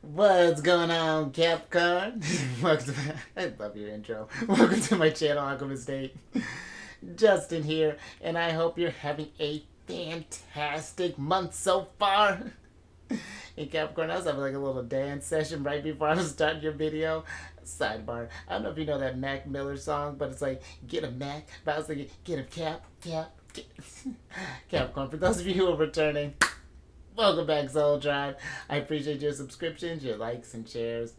What's going on, Capricorn? Welcome to I love your intro. Welcome to my channel, Alchemist. Justin here, and I hope you're having a fantastic month so far. In Capricorn, I was having like a little dance session right before I was starting your video. Sidebar: I don't know if you know that Mac Miller song, but it's like "Get him Mac," but I was thinking "Get him Cap." Capricorn. For those of you who are returning, welcome back, Soul Tribe. I appreciate your subscriptions, your likes, and shares.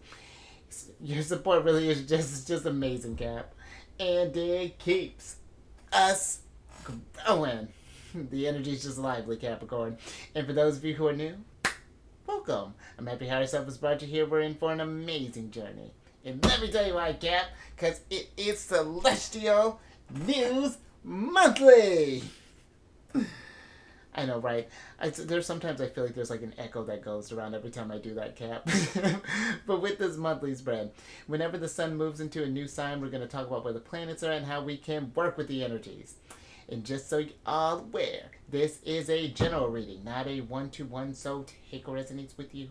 Your support really is just amazing, Cap. And it keeps us going. The energy is just lively, Capricorn. And for those of you who are new, welcome. I'm happy Higher Self has brought you here. We're in for an amazing journey. And let me tell you why, Cap, because it is Celestial News Monthly. I know, right? There's sometimes I feel like there's like an echo that goes around every time I do that, Cap. But with this monthly spread, whenever the sun moves into a new sign, we're going to talk about where the planets are and how we can work with the energies. And just so you're all aware, this is a general reading, not a one-to-one, so take what resonates with you.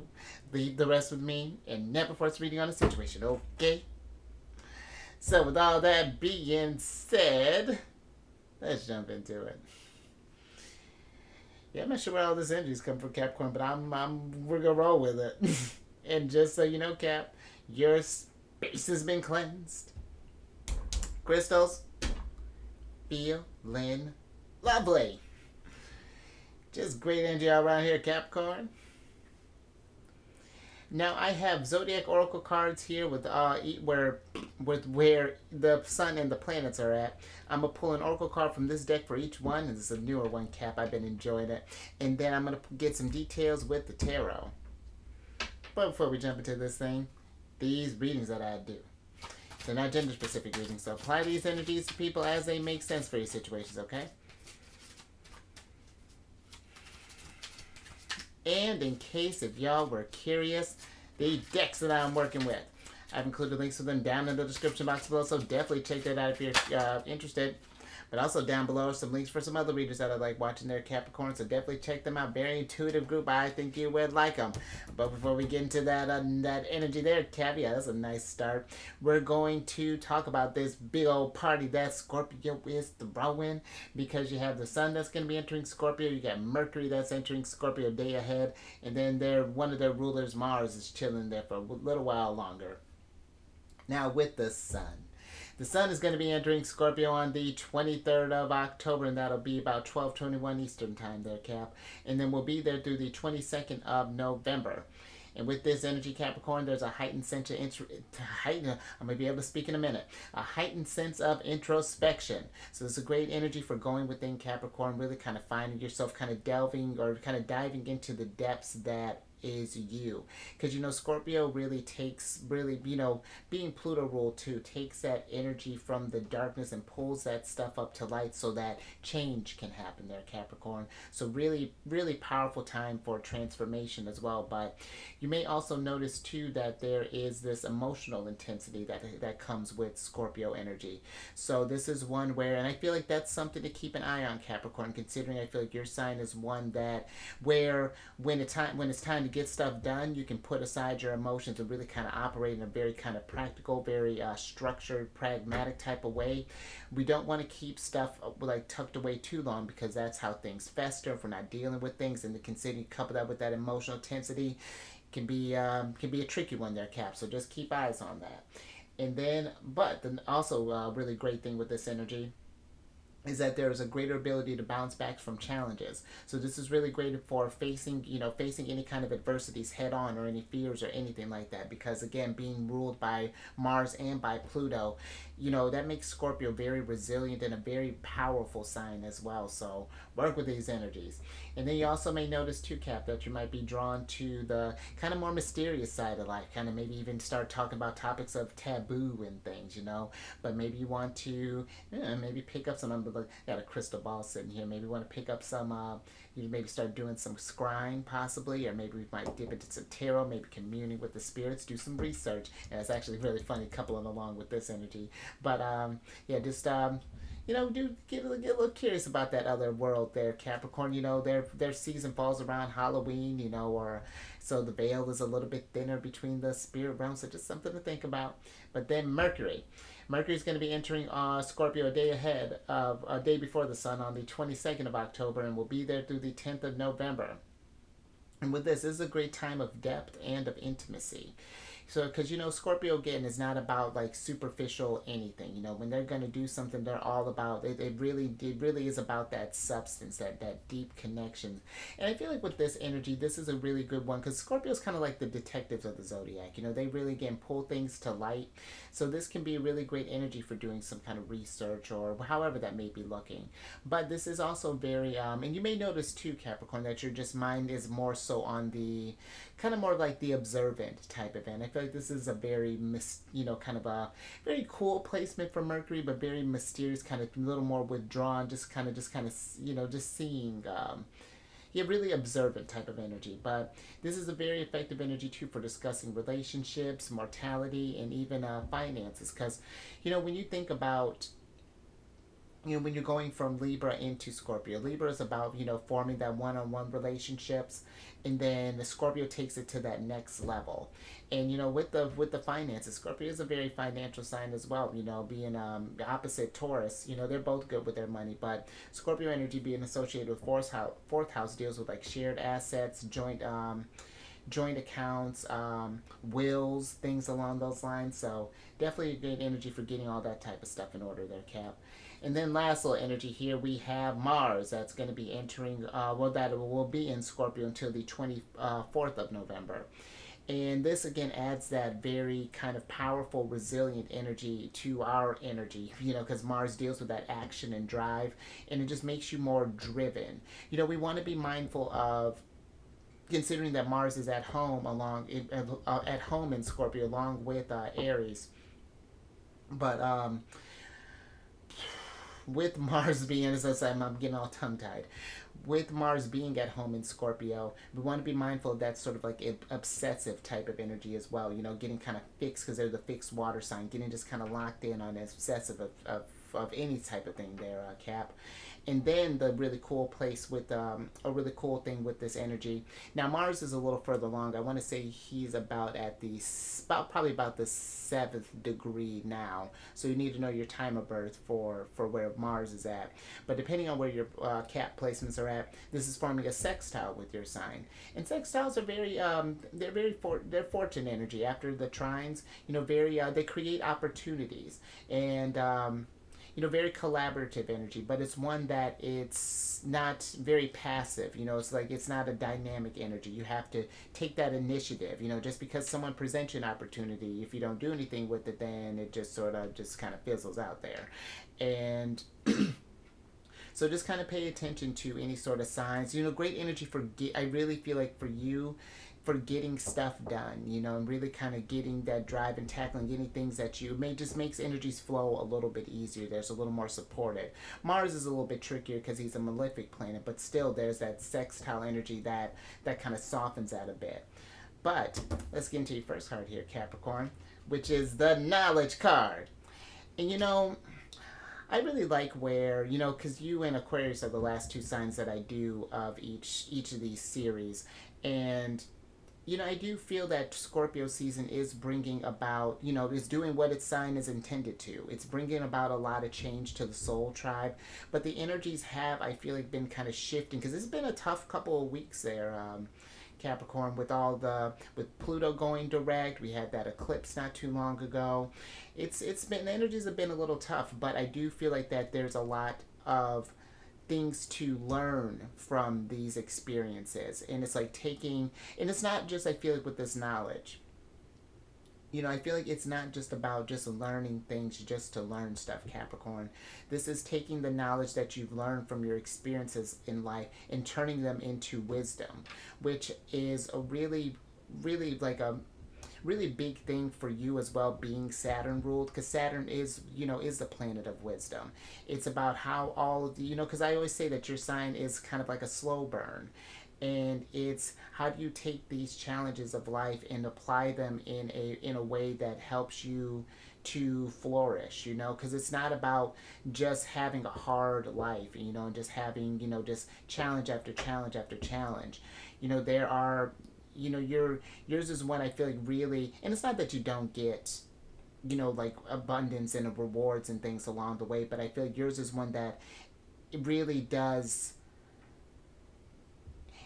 Leave the rest with me and never force reading on a situation, okay? So with all that being said, let's jump into it. Yeah, I'm not sure where all this energy's come from, Capricorn, but we're gonna roll with it. And just so you know, Cap, your space has been cleansed. Crystals, feeling lovely. Just great energy all around here, Capricorn. Now I have Zodiac Oracle cards here with where the sun and the planets are at. I'm gonna pull an Oracle card from this deck for each one, and this is a newer one, Cap. I've been enjoying it, and then I'm gonna get some details with the tarot. But before we jump into this thing, these readings that I do, they're not gender specific readings, so apply these energies to people as they make sense for your situations, okay? And in case if y'all were curious, the decks that I'm working with, I've included links to them down in the description box below, so definitely check that out if you're interested. But also down below are some links for some other readers that I like watching their Capricorn, so definitely check them out. Very intuitive group. I think you would like them. But before we get into that energy there, Cap, yeah, that's a nice start. We're going to talk about this big old party that Scorpio is throwing, because you have the sun that's going to be entering Scorpio, you got Mercury that's entering Scorpio a day ahead, and then one of their rulers, Mars, is chilling there for a little while longer. Now with the sun. The sun is going to be entering Scorpio on the 23rd of October, and that'll be about 12:21 Eastern time there, Cap. And then we'll be there through the 22nd of November. And with this energy, Capricorn, there's a heightened sense of I'm going to be able to speak in a minute. A heightened sense of introspection. So this is a great energy for going within, Capricorn, really kind of finding yourself, kind of delving or kind of diving into the depths that is you. Because, Scorpio really takes, being Pluto ruled too, takes that energy from the darkness and pulls that stuff up to light so that change can happen there, Capricorn. So really, really powerful time for transformation as well. But you may also notice too that there is this emotional intensity that comes with Scorpio energy. So this is one where, and I feel like that's something to keep an eye on, Capricorn, considering I feel like your sign is one that where when it's time to get stuff done, you can put aside your emotions and really kind of operate in a very kind of practical, very structured, pragmatic type of way. We don't want to keep stuff like tucked away too long, because that's how things fester if we're not dealing with things. And considering couple that with that emotional intensity can be a tricky one there, Cap. So just keep eyes on that. And then, but then also a really great thing with this energy is that there is a greater ability to bounce back from challenges. So this is really great for facing any kind of adversities head on, or any fears or anything like that. Because again, being ruled by Mars and by Pluto, that makes Scorpio very resilient and a very powerful sign as well. So work with these energies. And then you also may notice too, Cap, that you might be drawn to the kind of more mysterious side of life. Kind of maybe even start talking about topics of taboo and things, But maybe you want to maybe pick up some, got a crystal ball sitting here. Maybe you want to pick up some, you maybe start doing some scrying possibly, or maybe we might dip into some tarot, maybe communing with the spirits, do some research. And it's actually really funny coupling along with this energy. But yeah, just do get a little curious about that other world there, Capricorn. Their season falls around Halloween, or so the veil is a little bit thinner between the spirit realms. So just something to think about. But then Mercury. Mercury is going to be entering Scorpio a day before the sun on the 22nd of October, and will be there through the 10th of November. And with this is a great time of depth and of intimacy. So, because Scorpio again is not about like superficial anything. When they're gonna do something, they're all about it. It really is about that substance, that deep connection. And I feel like with this energy, this is a really good one because Scorpio is kind of like the detectives of the zodiac. They really again pull things to light. So this can be a really great energy for doing some kind of research or however that may be looking. But this is also very and you may notice too, Capricorn, that your just mind is more so on the kind of more like the observant type event. I feel like this is a very kind of a very cool placement for Mercury, but very mysterious, kind of a little more withdrawn, just kind of just seeing. Yeah, really observant type of energy. But this is a very effective energy too for discussing relationships, mortality, and even finances. Because when you think about when you're going from Libra into Scorpio, Libra is about forming that one-on-one relationships, and then the Scorpio takes it to that next level. And with the finances, Scorpio is a very financial sign as well. Being opposite Taurus, they're both good with their money, but Scorpio energy being associated with fourth house deals with like shared assets, joint accounts, wills, things along those lines. So definitely a good energy for getting all that type of stuff in order there, Cap. And then last little energy here, we have Mars that's going to be entering, that will be in Scorpio until the 24th of November. And this again adds that very kind of powerful, resilient energy to our energy, because Mars deals with that action and drive, and it just makes you more driven. We want to be mindful of considering that Mars is at home at home in Scorpio along with Aries. But with Mars being, as I said, I'm getting all tongue tied. With Mars being at home in Scorpio, we want to be mindful of that sort of like obsessive type of energy as well. Getting kind of fixed because they're the fixed water sign, getting just kind of locked in on obsessive of any type of thing there, Cap. And then the really cool place with a really cool thing with this energy. Now Mars is a little further along. I want to say he's about at probably about the 7th degree now. So you need to know your time of birth for where Mars is at. But depending on where your Cap placements are at, this is forming a sextile with your sign. And sextiles are they're fortune energy after the trines. They create opportunities and. Very collaborative energy, but it's one that it's not very passive. It's like it's not a dynamic energy. You have to take that initiative. Just because someone presents you an opportunity, if you don't do anything with it, then it just sort of just kind of fizzles out there. And so just kind of pay attention to any sort of signs. Great energy I really feel like for you, for getting stuff done, and really kind of getting that drive and tackling, getting things that just makes energies flow a little bit easier. There's a little more supported. Mars is a little bit trickier because he's a malefic planet, but still there's that sextile energy that kind of softens that a bit. But let's get into your first card here, Capricorn, which is the knowledge card. And I really like where, because you and Aquarius are the last two signs that I do of each of these series. And I do feel that Scorpio season is bringing about, is doing what its sign is intended to. It's bringing about a lot of change to the soul tribe. But the energies have, I feel like, been kind of shifting because it's been a tough couple of weeks there, Capricorn, with Pluto going direct. We had that eclipse not too long ago. The energies have been a little tough, but I do feel like that there's a lot of things to learn from these experiences, and it's like and it's not just, I feel like, with this knowledge, I feel like it's not just about just learning things just to learn stuff, Capricorn. This is taking the knowledge that you've learned from your experiences in life and turning them into wisdom, which is a really like a really big thing for you as well, being Saturn ruled, because Saturn is the planet of wisdom. It's about how all of the, because I always say that your sign is kind of like a slow burn, And it's how do you take these challenges of life and apply them in a way that helps you to flourish, you know, because it's not about just having a hard life, you know, and just having, you know, just challenge after challenge after challenge. You know, there are, you know, yours is one I feel like really, and it's not that you don't get, you know, like abundance and rewards and things along the way, but I feel like yours is one that it really does,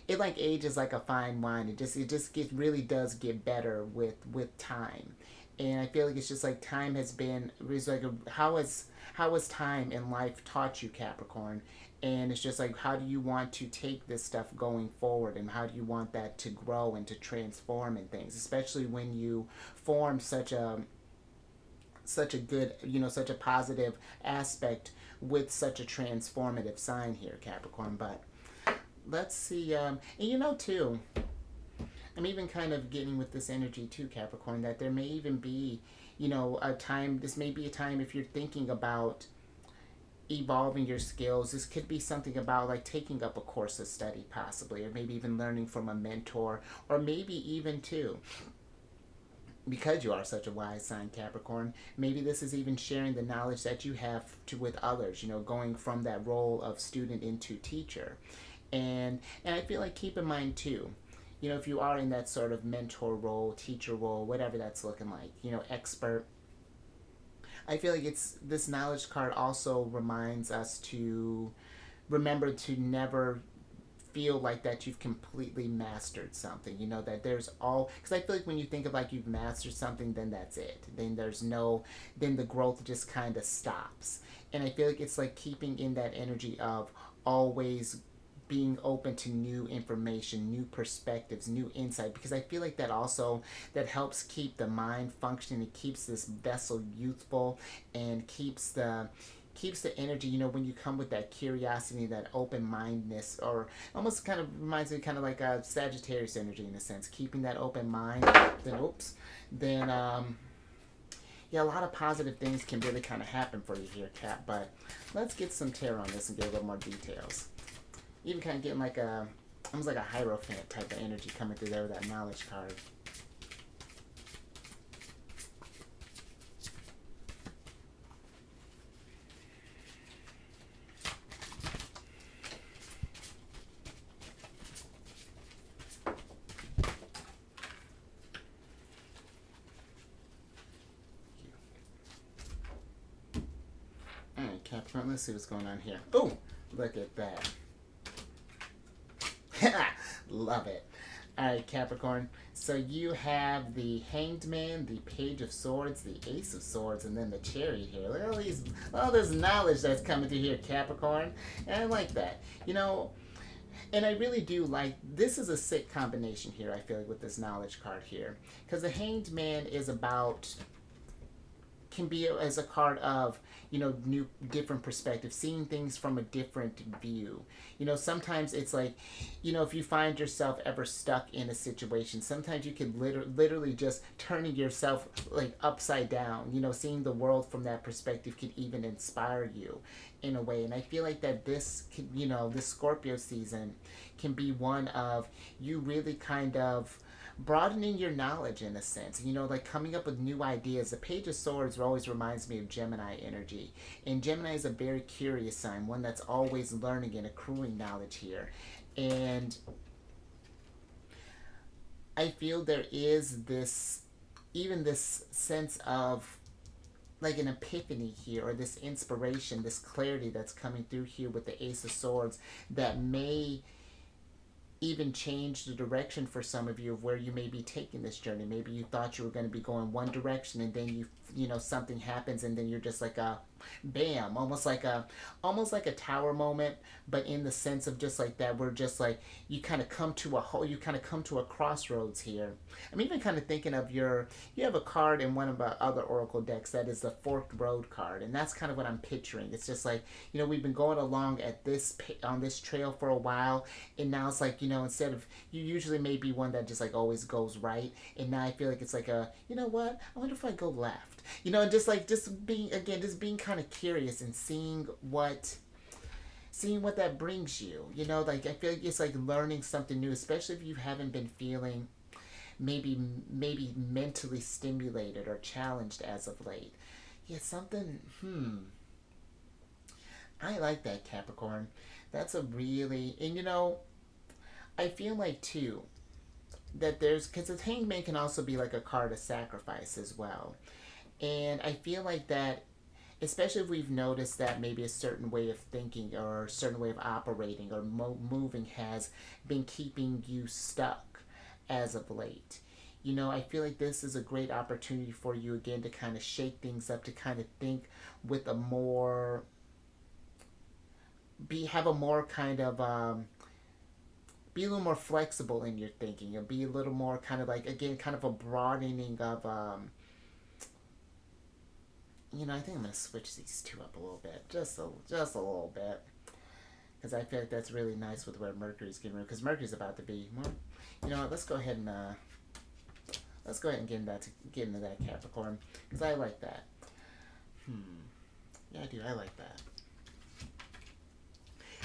it like ages like a fine wine. It just gets really does get better with time. And I feel like it's just like time has been, it's like how has time in life taught you, Capricorn? And it's just like, how do you want to take this stuff going forward, and how do you want that to grow and to transform and things, especially when you form such a good, you know, such a positive aspect with such a transformative sign here, Capricorn. But let's see, and you know, too, I'm even kind of getting with this energy too, Capricorn, that there may even be, you know, a time, this may be a time if you're thinking about evolving your skills. This could be something about like taking up a course of study, possibly, or maybe even learning from a mentor, or maybe even too, because you are such a wise sign, Capricorn, maybe this is even sharing the knowledge that you have to with others, you know, going from that role of student into teacher. And I feel like, keep in mind too, you know, if you are in that sort of mentor role, teacher role, whatever that's looking like, you know, expert, I feel like it's, this knowledge card also reminds us to remember to never feel like that you've completely mastered something, you know, that there's all, because I feel like when you think of like you've mastered something, then that's it, then there's no, then the growth just kind of stops. And I feel like it's like keeping in that energy of always being open to new information, new perspectives, new insight, because I feel like that also, that helps keep the mind functioning. It keeps this vessel youthful, and keeps the energy, you know, when you come with that curiosity, that open-mindedness, or almost kind of reminds me kind of like a Sagittarius energy in a sense, keeping that open mind, then yeah, a lot of positive things can really kind of happen for you here, Cap. But let's get some tarot on this and get a little more details. Even kind of getting like a, almost like a Hierophant type of energy coming through there with that knowledge card. Alright, Capricorn, let's see what's going on here. Oh, look at that. Love it. Alright, Capricorn. So you have the Hanged Man, the Page of Swords, the Ace of Swords, and then the Chariot here. Look at all this knowledge that's coming through here, Capricorn. And I like that. You know, and I really do like, this is a sick combination here, I feel like, with this knowledge card here. Because the Hanged Man is about, can be as a card of, you know, new, different perspectives, seeing things from a different view. You know, sometimes it's like, you know, if you find yourself ever stuck in a situation, sometimes you can literally just turning yourself like upside down, you know, seeing the world from that perspective can even inspire you in a way. And I feel like that this can, you know, this Scorpio season can be one of you really kind of broadening your knowledge in a sense, you know, like coming up with new ideas. The Page of Swords always reminds me of Gemini energy, and Gemini is a very curious sign, one that's always learning and accruing knowledge here. And I feel there is this, even this sense of like an epiphany here, or this inspiration, this clarity that's coming through here with the Ace of Swords, that may even change the direction for some of you of where you may be taking this journey. Maybe you thought you were going to be going one direction, and then you know, something happens, and then you're just like a bam, almost like a tower moment, but in the sense of just like that, we're just like, you kind of come to a whole, you kind of come to a crossroads here. I'm even kind of thinking of you have a card in one of our other oracle decks that is the Forked Road card, and that's kind of what I'm picturing. It's just like, you know, we've been going along on this trail for a while, and now it's like, you know, instead of, you usually may be one that just like always goes right, and now I feel like it's like a, you know what, I wonder if I go left, you know, and just being kind of curious and seeing seeing what that brings you. You know, like I feel like it's like learning something new, especially if you haven't been feeling maybe mentally stimulated or challenged as of late. Yeah, something. I like that, Capricorn. That's a really, and you know, I feel like too that there's, because the hangman can also be like a card of sacrifice as well. And I feel like that, especially if we've noticed that maybe a certain way of thinking or a certain way of operating or moving has been keeping you stuck as of late. You know, I feel like this is a great opportunity for you again to kind of shake things up, to kind of think with a more, have a more kind of be a little more flexible in your thinking and be a little more kind of like, again, kind of a broadening of you know, I think I'm gonna switch these two up a little bit, just a little bit, because I feel like that's really nice with where Mercury's getting rid. Because Mercury's about to be more. You know what? Let's go ahead and get into that Capricorn, because I like that. Yeah, I do. I like that.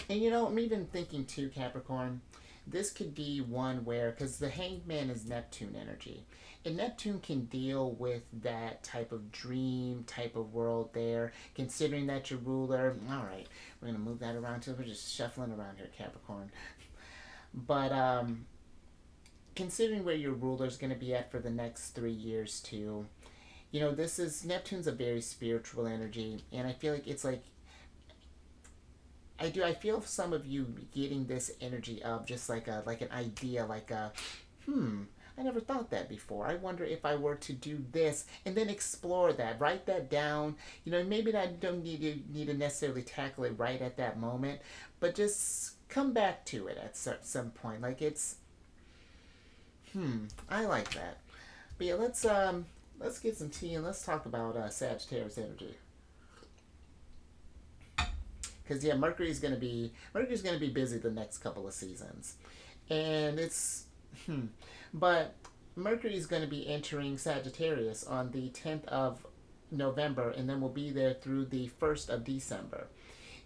And you know, I'm even thinking too, Capricorn, this could be one where, because the hangman is Neptune energy, and Neptune can deal with that type of dream type of world there, considering that your ruler, all right, we're going to move that around too. We're just shuffling around here, Capricorn. But considering where your ruler is going to be at for the next 3 years too, you know, this is, Neptune's a very spiritual energy, and I feel like it's like, I feel some of you getting this energy of just like an idea, like a, I never thought that before. I wonder if I were to do this, and then explore that, write that down. You know, maybe I don't need to necessarily tackle it right at that moment, but just come back to it at some point. Like it's, I like that. But yeah, let's get some tea and let's talk about Sagittarius energy. Because yeah, Mercury's gonna be busy the next couple of seasons, and it's, but Mercury's gonna be entering Sagittarius on the 10th of November, and then we'll be there through the 1st of December.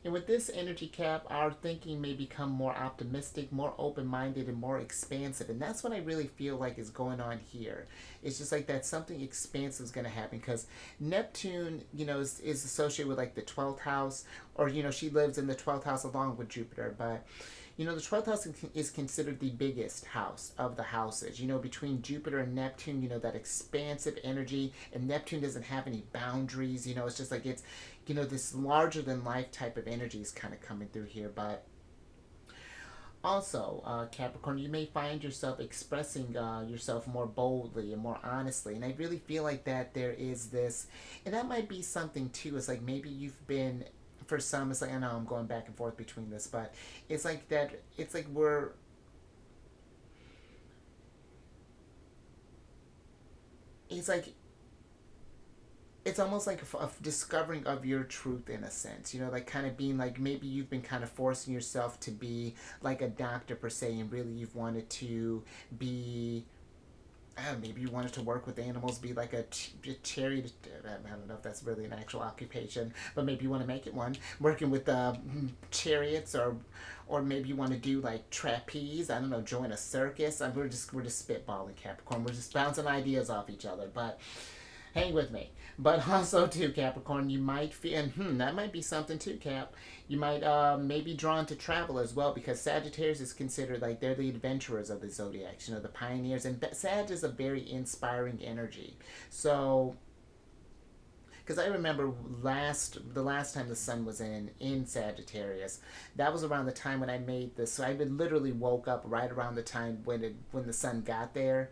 And with this energy, Cap, our thinking may become more optimistic, more open-minded, and more expansive. And that's what I really feel like is going on here. It's just like that something expansive is going to happen, because Neptune, you know, is associated with like the 12th house, or, you know, she lives in the 12th house along with Jupiter. But, you know, the 12th house is considered the biggest house of the houses. You know, between Jupiter and Neptune, you know, that expansive energy, and Neptune doesn't have any boundaries. You know, it's just like it's, you know, this larger than life type of energy is kind of coming through here. But also, Capricorn, you may find yourself expressing yourself more boldly and more honestly. And I really feel like that there is this, and that might be something too. It's like maybe you've been, for some, it's like, I know I'm going back and forth between this, but it's like that, it's like it's like, it's almost like a discovering of your truth in a sense, you know, like kind of being like, maybe you've been kind of forcing yourself to be like a doctor per se, and really you've wanted to be, maybe you wanted to work with animals, be like a chariot. I don't know if that's really an actual occupation, but maybe you want to make it one. Working with chariots, or maybe you want to do like trapeze. I don't know, join a circus. We're just spitballing, Capricorn. We're just bouncing ideas off each other, but hang with me. But also too, Capricorn, you might feel, and that might be something too, Cap. You might maybe drawn to travel as well, because Sagittarius is considered like they're the adventurers of the zodiacs, you know, the pioneers, and Sag is a very inspiring energy. So, because I remember the last time the sun was in Sagittarius, that was around the time when I made this. So I literally woke up right around the time when the sun got there,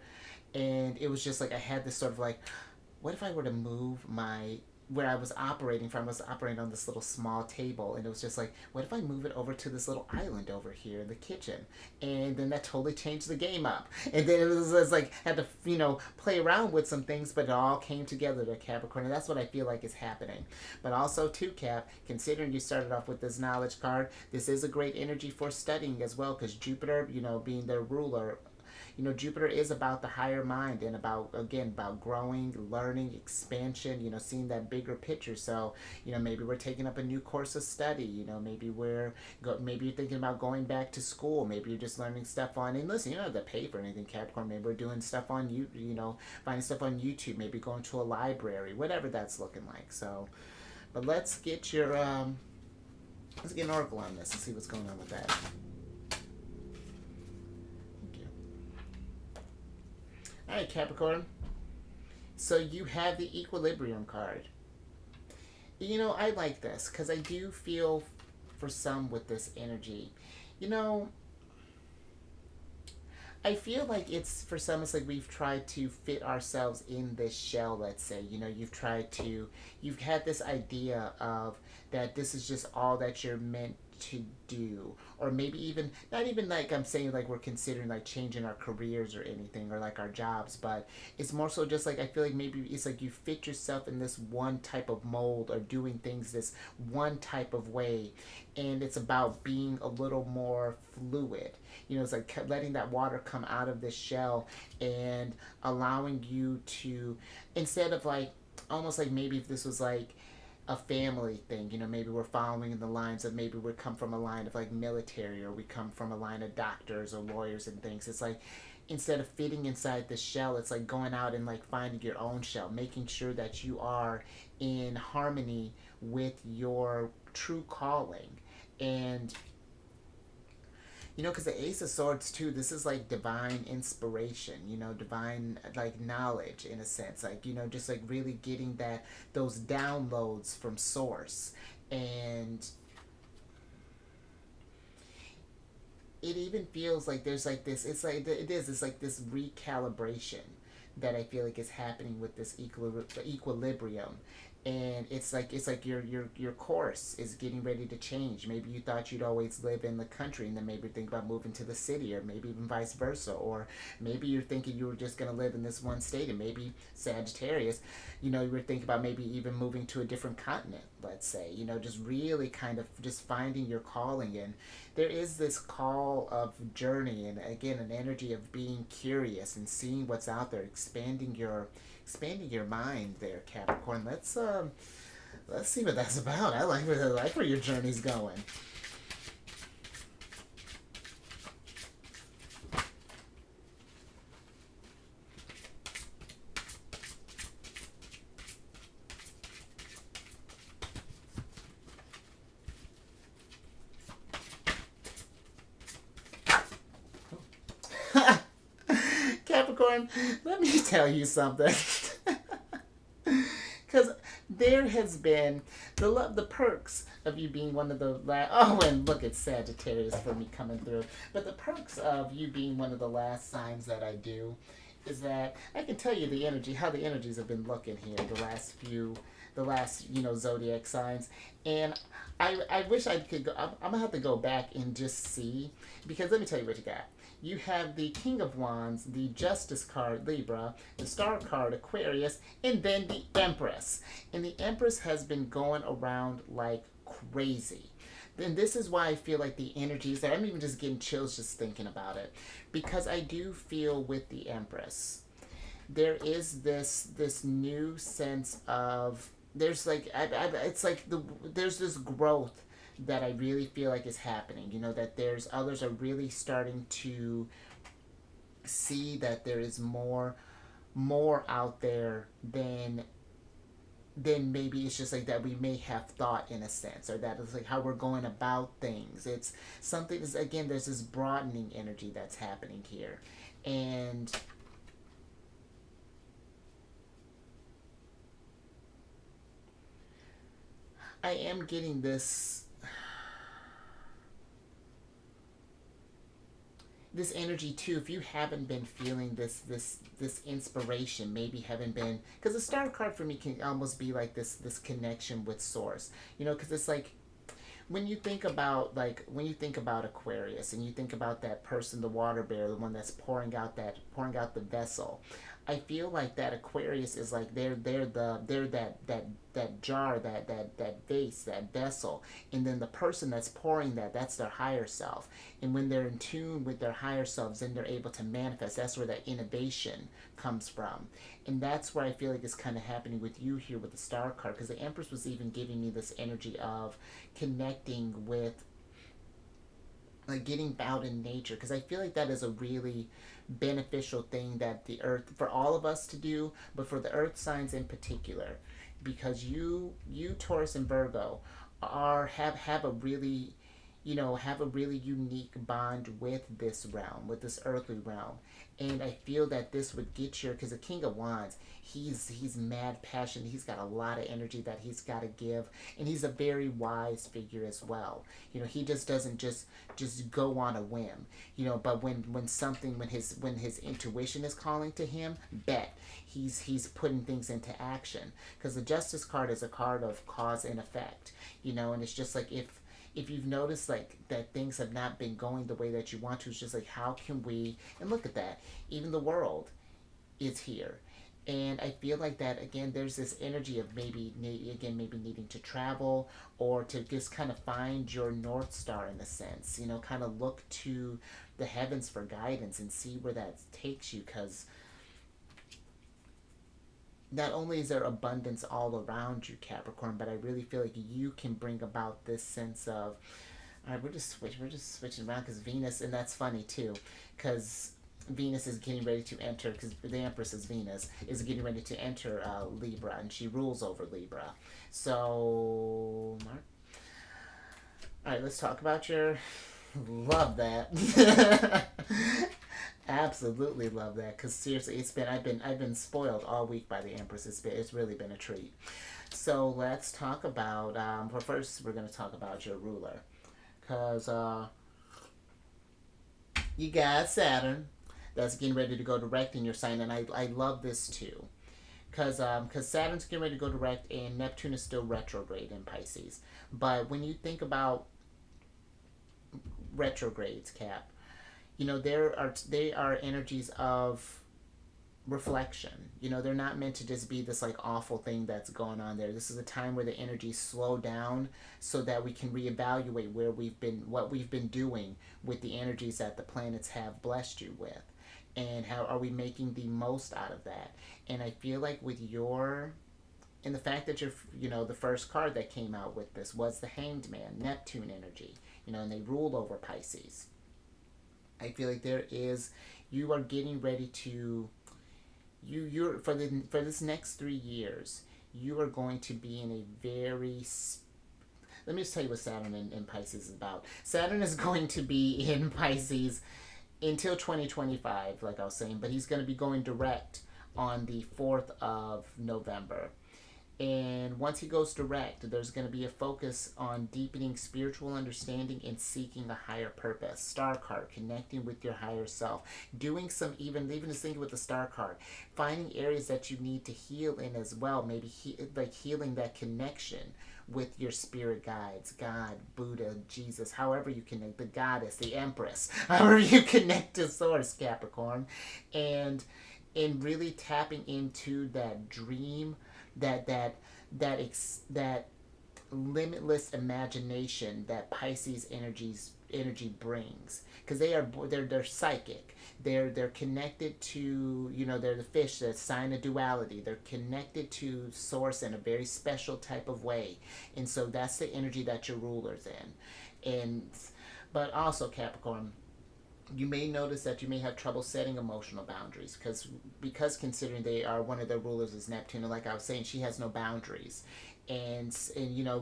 and it was just like I had this sort of like, what if I were to move where I was operating from? I was operating on this little small table, and it was just like, what if I move it over to this little island over here in the kitchen? And then that totally changed the game up. And then it was like, had to, you know, play around with some things, but it all came together to Capricorn, and that's what I feel like is happening. But also, too, Cap, considering you started off with this knowledge card, this is a great energy for studying as well, because Jupiter, you know, being their ruler, You know, Jupiter is about the higher mind and about, again, about growing, learning, expansion, you know, seeing that bigger picture. So, you know, maybe we're taking up a new course of study. You know, maybe you're thinking about going back to school. Maybe you're just learning stuff on, and listen, you don't have to pay for anything, Capricorn. Maybe we're doing stuff on you know, finding stuff on YouTube, maybe going to a library, whatever that's looking like. So, but let's get let's get an oracle on this and see what's going on with that. Thank you. All right, Capricorn. So you have the equilibrium card. You know, I like this because I do feel for some with this energy. You know, I feel like it's, for some, it's like we've tried to fit ourselves in this shell, let's say. You know, you've had this idea of that this is just all that you're meant to do. Or maybe even, not even like I'm saying like we're considering like changing our careers or anything, or like our jobs, but it's more so just like, I feel like maybe it's like you fit yourself in this one type of mold, or doing things this one type of way, and it's about being a little more fluid. You know, it's like letting that water come out of this shell and allowing you to, instead of like, almost like maybe if this was like a family thing, you know, maybe we're following in the lines of, maybe we come from a line of like military, or we come from a line of doctors or lawyers and things. It's like, instead of fitting inside the shell, it's like going out and like finding your own shell, making sure that you are in harmony with your true calling. And you know, because the Ace of Swords too, this is like divine inspiration, you know, divine like knowledge in a sense, like, you know, just like really getting those downloads from source. And it even feels like there's like this, it's like this recalibration that I feel like is happening with this equilibrium. And it's like your course is getting ready to change. Maybe you thought you'd always live in the country, and then maybe think about moving to the city, or maybe even vice versa. Or maybe you're thinking you were just going to live in this one state, and maybe Sagittarius, you know, you were thinking about maybe even moving to a different continent, let's say. You know, just really kind of just finding your calling. And there is this call of journey, and again, an energy of being curious and seeing what's out there, expanding your mind there, Capricorn. Let's see what that's about. I like where your journey's going. Capricorn, let me tell you something. Because there has been the perks of you being one of the last. Oh, and look at Sagittarius for me coming through. But the perks of you being one of the last signs that I do is that I can tell you how the energies have been looking here the last zodiac signs. And I wish I could go. I'm gonna have to go back and just see, because let me tell you what you got. You have the King of Wands, the Justice card, Libra, the Star card, Aquarius, and then the Empress. And the Empress has been going around like crazy. Then this is why I feel like the energies there, I'm even just getting chills just thinking about it. Because I do feel with the Empress, there is this new sense of, there's like, it's like there's this growth that I really feel like is happening. You know, that there's others are really starting to see that there is more out there than maybe it's just like that we may have thought, in a sense, or that it's like how we're going about things. It's something, again, there's this broadening energy that's happening here. And I am getting this energy too. If you haven't been feeling this inspiration, maybe haven't been, because the Star card for me can almost be like this connection with source, you know, because it's like when you think about Aquarius, and you think about that person, the water bearer, the one that's pouring out the vessel, I feel like that Aquarius is like they're that jar, that vase, that vessel, and then the person that's pouring that's their higher self. And when they're in tune with their higher selves, then they're able to manifest. That's where that innovation comes from, and that's where I feel like it's kind of happening with you here with the Star card, because the Empress was even giving me this energy of connecting with, like, getting out in nature, because I feel like that is a really beneficial thing that the earth, for all of us to do, but for the earth signs in particular, because you Taurus and Virgo are have a really, have a really unique bond with this realm, with this earthly realm. And I feel that this would get your, because the King of Wands, he's mad passionate. He's got a lot of energy that he's got to give, and he's a very wise figure as well. He just doesn't just go on a whim. But when his intuition is calling to him, bet he's putting things into action, because the Justice card is a card of cause and effect. And it's just like, if you've noticed, like, that things have not been going the way that you want to, it's just like, how can we, and look at that, even the world is here. And I feel like that, again, there's this energy of maybe needing to travel, or to just kind of find your North Star, in a sense, kind of look to the heavens for guidance and see where that takes you, because not only is there abundance all around you, Capricorn, but I really feel like you can bring about this sense of, all right, we're just switching around, because Venus, and that's funny too, because Venus is getting ready to enter, because the Empress is Venus, is getting ready to enter Libra, and she rules over Libra. So, all right, let's talk about your, love that. Absolutely love that, because seriously, I've been spoiled all week by the Empress. It's really been a treat. So let's talk about, but first we're going to talk about your ruler, because you got Saturn that's getting ready to go direct in your sign, and I love this too, because Saturn's getting ready to go direct, and Neptune is still retrograde in Pisces. But when you think about retrogrades, Cap, they are energies of reflection. They're not meant to just be this, like, awful thing that's going on there. This is a time where the energies slow down, so that we can reevaluate what we've been doing with the energies that the planets have blessed you with, and how are we making the most out of that. And I feel like and the fact that the first card that came out with this was the Hanged Man, Neptune energy, and they rule over Pisces. I feel like you are getting ready to, you're for this next 3 years, you are going to be in a very, let me just tell you what Saturn in Pisces is about. Saturn is going to be in Pisces until 2025, like I was saying, but he's going to be going direct on the 4th of November. And once he goes direct, there's going to be a focus on deepening spiritual understanding and seeking a higher purpose. Star card, connecting with your higher self. Doing some, even just thinking with the star card, finding areas that you need to heal in as well. Maybe like healing that connection with your spirit guides, God, Buddha, Jesus, however you connect, the goddess, the Empress, however you connect to Source, Capricorn. And really tapping into that dream, that limitless imagination that Pisces energy brings, because they're psychic. They're connected to, they're the fish, the sign of duality. They're connected to Source in a very special type of way, and so that's the energy that your ruler's in. But also, Capricorn, you may notice that you may have trouble setting emotional boundaries, because considering they are, one of their rulers is Neptune, and like I was saying, she has no boundaries, and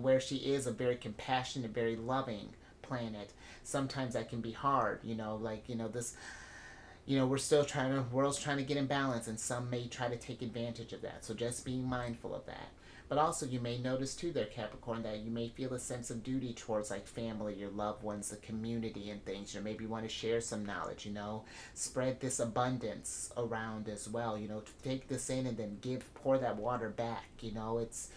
where she is a very compassionate, very loving planet, sometimes that can be hard. This, world's trying to get in balance, and some may try to take advantage of that. So just being mindful of that. But also, you may notice too there, Capricorn, that you may feel a sense of duty towards, like, family, your loved ones, the community, and things. Maybe want to share some knowledge, spread this abundance around as well. Take this in and then pour that water back. It's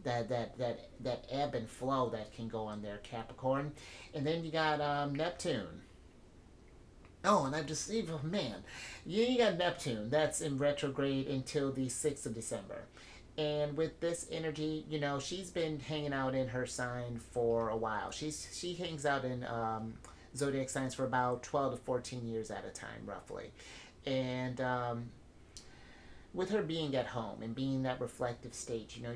that ebb and flow that can go on there, Capricorn. And then you got Neptune. Oh, and I just, oh man, you got Neptune. That's in retrograde until the 6th of December. And with this energy, you know, she's been hanging out in her sign for a while. She hangs out in zodiac signs for about 12 to 14 years at a time, roughly. And with her being at home and being that reflective state, you know,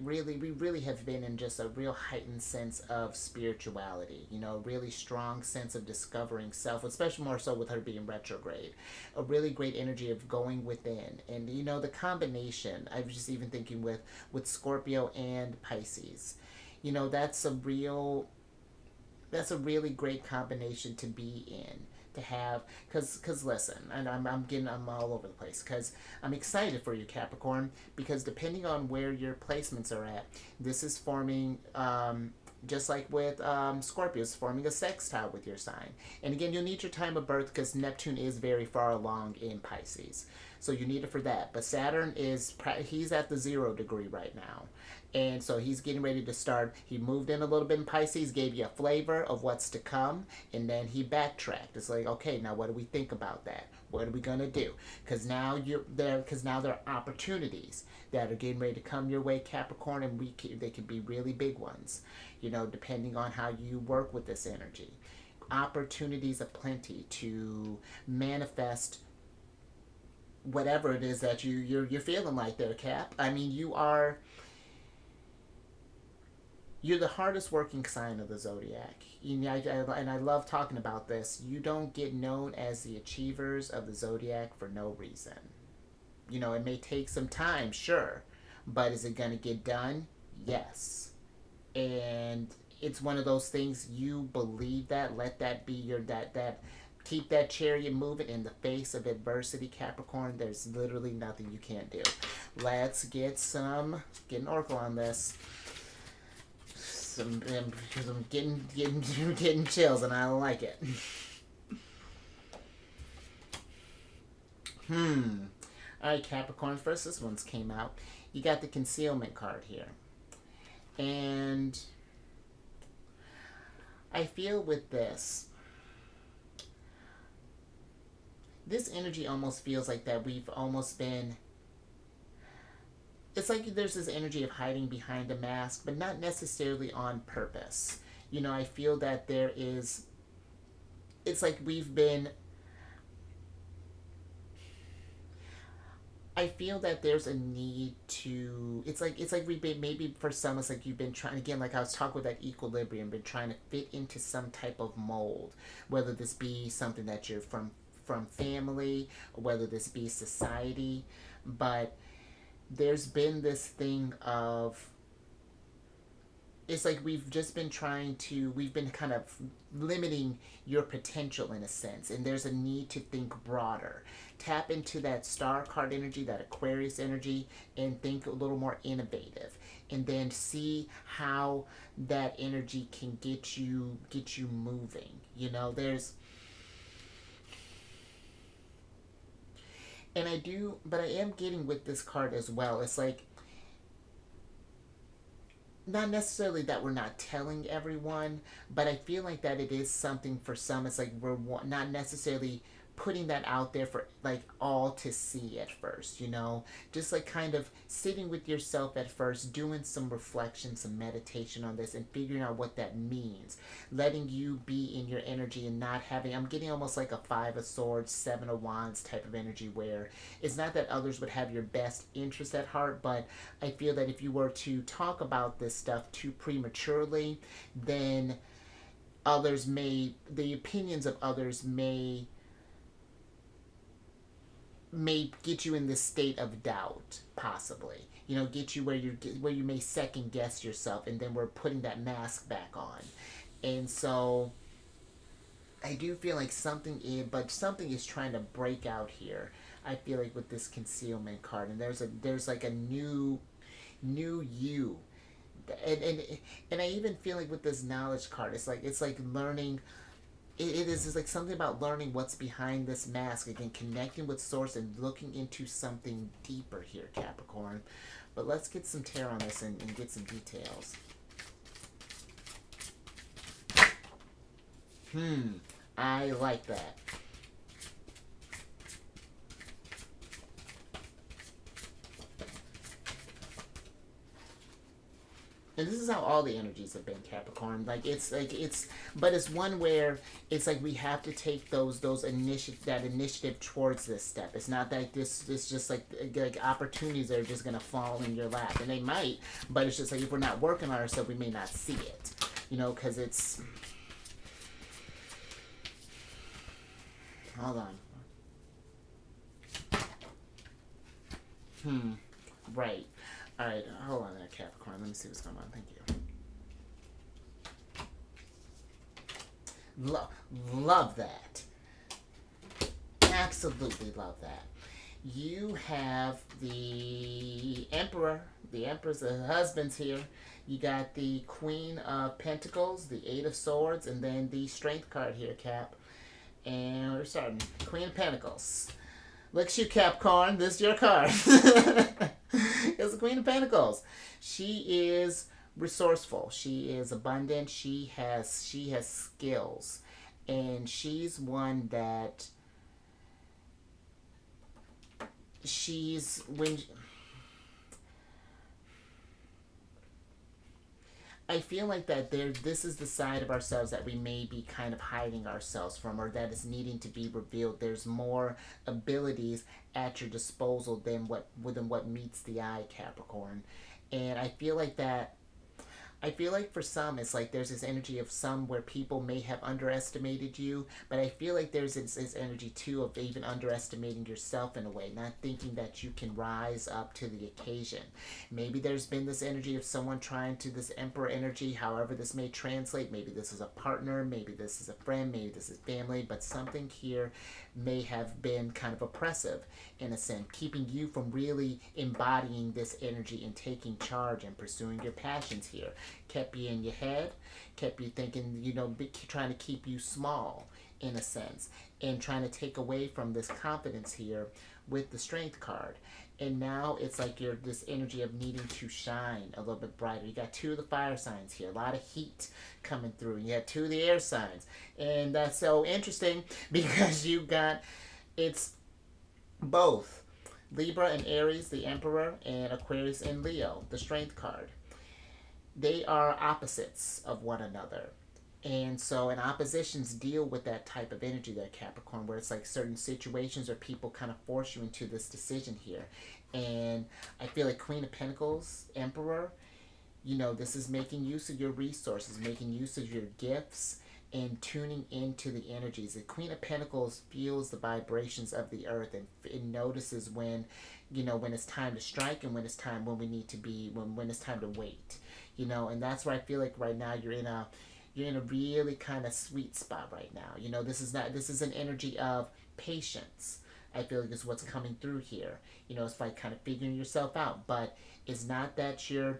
we really have been in just a real heightened sense of spirituality, you know, a really strong sense of discovering self, especially more so with her being retrograde. A really great energy of going within. And you know, the combination, I was just even thinking with Scorpio and Pisces, you know, that's a really great combination to be in, to have, because listen, and I'm all over the place, because I'm excited for you, Capricorn, because depending on where your placements are at, this is forming, just like with Scorpio, is forming a sextile with your sign. And again, you'll need your time of birth because Neptune is very far along in Pisces, so you need it for that. But Saturn he's at the 0 degree right now. And so he's getting ready to start. He moved in a little bit in Pisces, gave you a flavor of what's to come, and then he backtracked. It's like, okay, now what do we think about that? What are we gonna do? Because now there are opportunities that are getting ready to come your way, Capricorn, and they can be really big ones. You know, depending on how you work with this energy, opportunities aplenty to manifest whatever it is that you're feeling like there, Cap. I mean, you're the hardest working sign of the zodiac. And I love talking about this. You don't get known as the achievers of the zodiac for no reason. You know, it may take some time, sure, but is it going to get done? Yes. And it's one of those things, you believe that, let that be that keep that chariot moving in the face of adversity, Capricorn. There's literally nothing you can't do. Let's get an oracle on this. Because I'm getting chills and I don't like it. Alright, Capricorn, first this one's came out. You got the concealment card here. And I feel with this energy almost feels like that we've almost been, it's like there's this energy of hiding behind a mask, but not necessarily on purpose. You know, I feel that it's like I feel that there's a need to, it's like we've been, maybe for some, it's like you've been trying, again, like I was talking with that equilibrium, been trying to fit into some type of mold, whether this be something that you're from family, or whether this be society, but there's been this thing of, it's like we've been kind of limiting your potential in a sense, and there's a need to think broader. Tap into that star card energy, that Aquarius energy, and think a little more innovative, and then see how that energy can get you moving. You know, but I am getting with this card as well. It's like, not necessarily that we're not telling everyone, but I feel like that it is something for some. It's like we're not necessarily putting that out there for like all to see at first, you know, just like kind of sitting with yourself at first, doing some reflection, some meditation on this, and figuring out what that means, letting you be in your energy and not having, I'm getting almost like a 5 of Swords, 7 of Wands type of energy, where it's not that others would have your best interest at heart, but I feel that if you were to talk about this stuff too prematurely, then the opinions of others may get you in this state of doubt, possibly, you know, get you where you may second guess yourself, and then we're putting that mask back on. And so I do feel like something is trying to break out here. I feel like with this concealment card, and there's like a new you, and I even feel like with this knowledge card, it's like learning. It is like something about learning what's behind this mask, again, connecting with source and looking into something deeper here, Capricorn. But let's get some tarot on this and get some details. I like that. and this is how all the energies have been, Capricorn. But it's one where it's like we have to take those initiative towards this step. It's not like this. It's just like opportunities that are just gonna fall in your lap, and they might. But it's just like if we're not working on ourselves, we may not see it. Because it's. Hold on. Right. All right. Hold on there, Capricorn. Let me see what's going on. Thank you. Love that. Absolutely love that. You have the Emperor. The Emperor's the husband's here. You got the Queen of Pentacles, the Eight of Swords, and then the Strength card here, Cap. And we're starting. Queen of Pentacles. Look at you, Capricorn. This is your card. It's the Queen of Pentacles. She is resourceful. She is abundant. She has skills. And she's one that I feel like that this is the side of ourselves that we may be kind of hiding ourselves from, or that is needing to be revealed. There's more abilities at your disposal than what meets the eye, Capricorn. And I feel like for some, it's like there's this energy of some where people may have underestimated you, but I feel like there's this energy too of even underestimating yourself in a way, not thinking that you can rise up to the occasion. Maybe there's been this energy of someone trying to, this Emperor energy, however this may translate. Maybe this is a partner, maybe this is a friend, maybe this is family, but something here may have been kind of oppressive in a sense, keeping you from really embodying this energy and taking charge and pursuing your passions here. Kept you in your head, kept you thinking, trying to keep you small in a sense, and trying to take away from this confidence here with the Strength card. And now it's like you're this energy of needing to shine a little bit brighter. You got two of the fire signs here, a lot of heat coming through. You have two of the air signs, and that's so interesting because it's both Libra and Aries, the Emperor, and Aquarius and Leo, the Strength card. They are opposites of one another. And so, and oppositions deal with that type of energy there, Capricorn, where it's like certain situations or people kind of force you into this decision here. And I feel like Queen of Pentacles, Emperor, this is making use of your resources, making use of your gifts, and tuning into the energies. The Queen of Pentacles feels the vibrations of the earth, and it notices when it's time to strike and when it's time when it's time to wait. And that's where I feel like right now you're in a really kind of sweet spot right now. This is an energy of patience. I feel like is what's coming through here. It's like kind of figuring yourself out, but it's not that you're,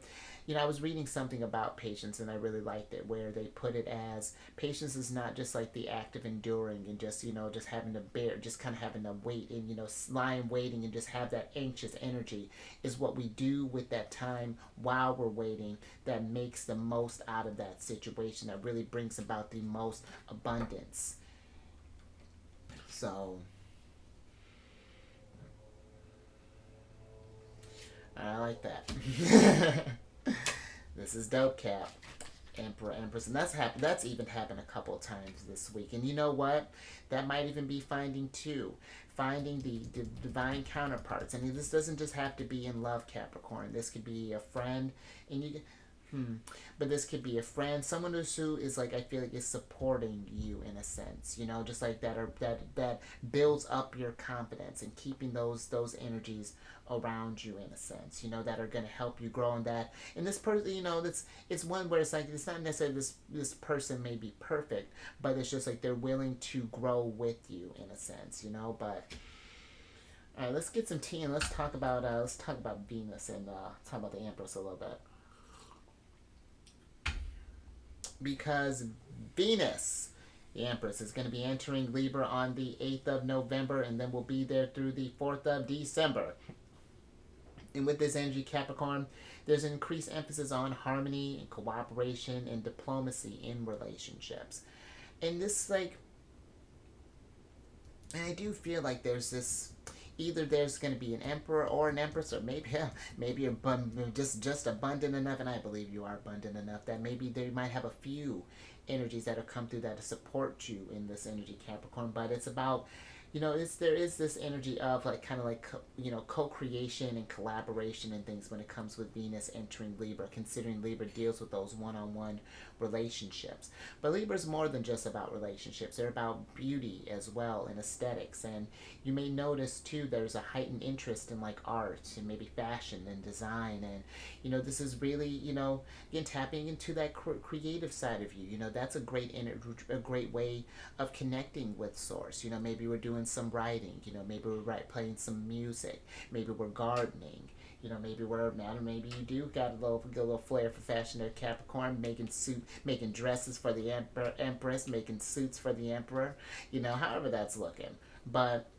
I was reading something about patience and I really liked it, where they put it as patience is not just like the act of enduring and just, just having to bear, just kind of having to wait and, lying, waiting and just have that anxious energy is what we do with that time while we're waiting that makes the most out of that situation, that really brings about the most abundance. So I like that. This is dope, Cap. Emperor, Empress, and that's even happened a couple of times this week. And you know what? That might even be finding the divine counterparts. I mean, this doesn't just have to be in love, Capricorn. This could be a friend, and but this could be a friend, someone who is like, I feel like is supporting you in a sense, just like that, or that builds up your confidence and keeping those energies around you in a sense, that are going to help you grow in that. And this person, it's one where it's like, it's not necessarily this person may be perfect, but it's just like they're willing to grow with you in a sense, but all right, let's get some tea and let's talk about Venus and talk about the Empress a little bit. Because Venus, the Empress, is going to be entering Libra on the 8th of November and then will be there through the 4th of December. And with this energy, Capricorn, there's an increased emphasis on harmony and cooperation and diplomacy in relationships. And this, and I do feel like there's this, either there's going to be an emperor or an empress, or maybe maybe you're just abundant enough, and I believe you are abundant enough, that maybe they might have a few energies that have come through that to support you in this energy, Capricorn. But it's about, there is this energy of like kind of like co-creation and collaboration and things when it comes with Venus entering Libra, considering Libra deals with those one-on-one relationships. But Libra is more than just about relationships. They're about beauty as well and aesthetics. And you may notice too there's a heightened interest in like art and maybe fashion and design. And this is really, again, tapping into that creative side of you. That's a great way of connecting with source. Maybe we're doing some writing, maybe we're playing some music, maybe we're gardening, maybe we're, maybe you do got a little flair for fashion there, Capricorn, making dresses for the empress, making suits for the emperor, however that's looking. But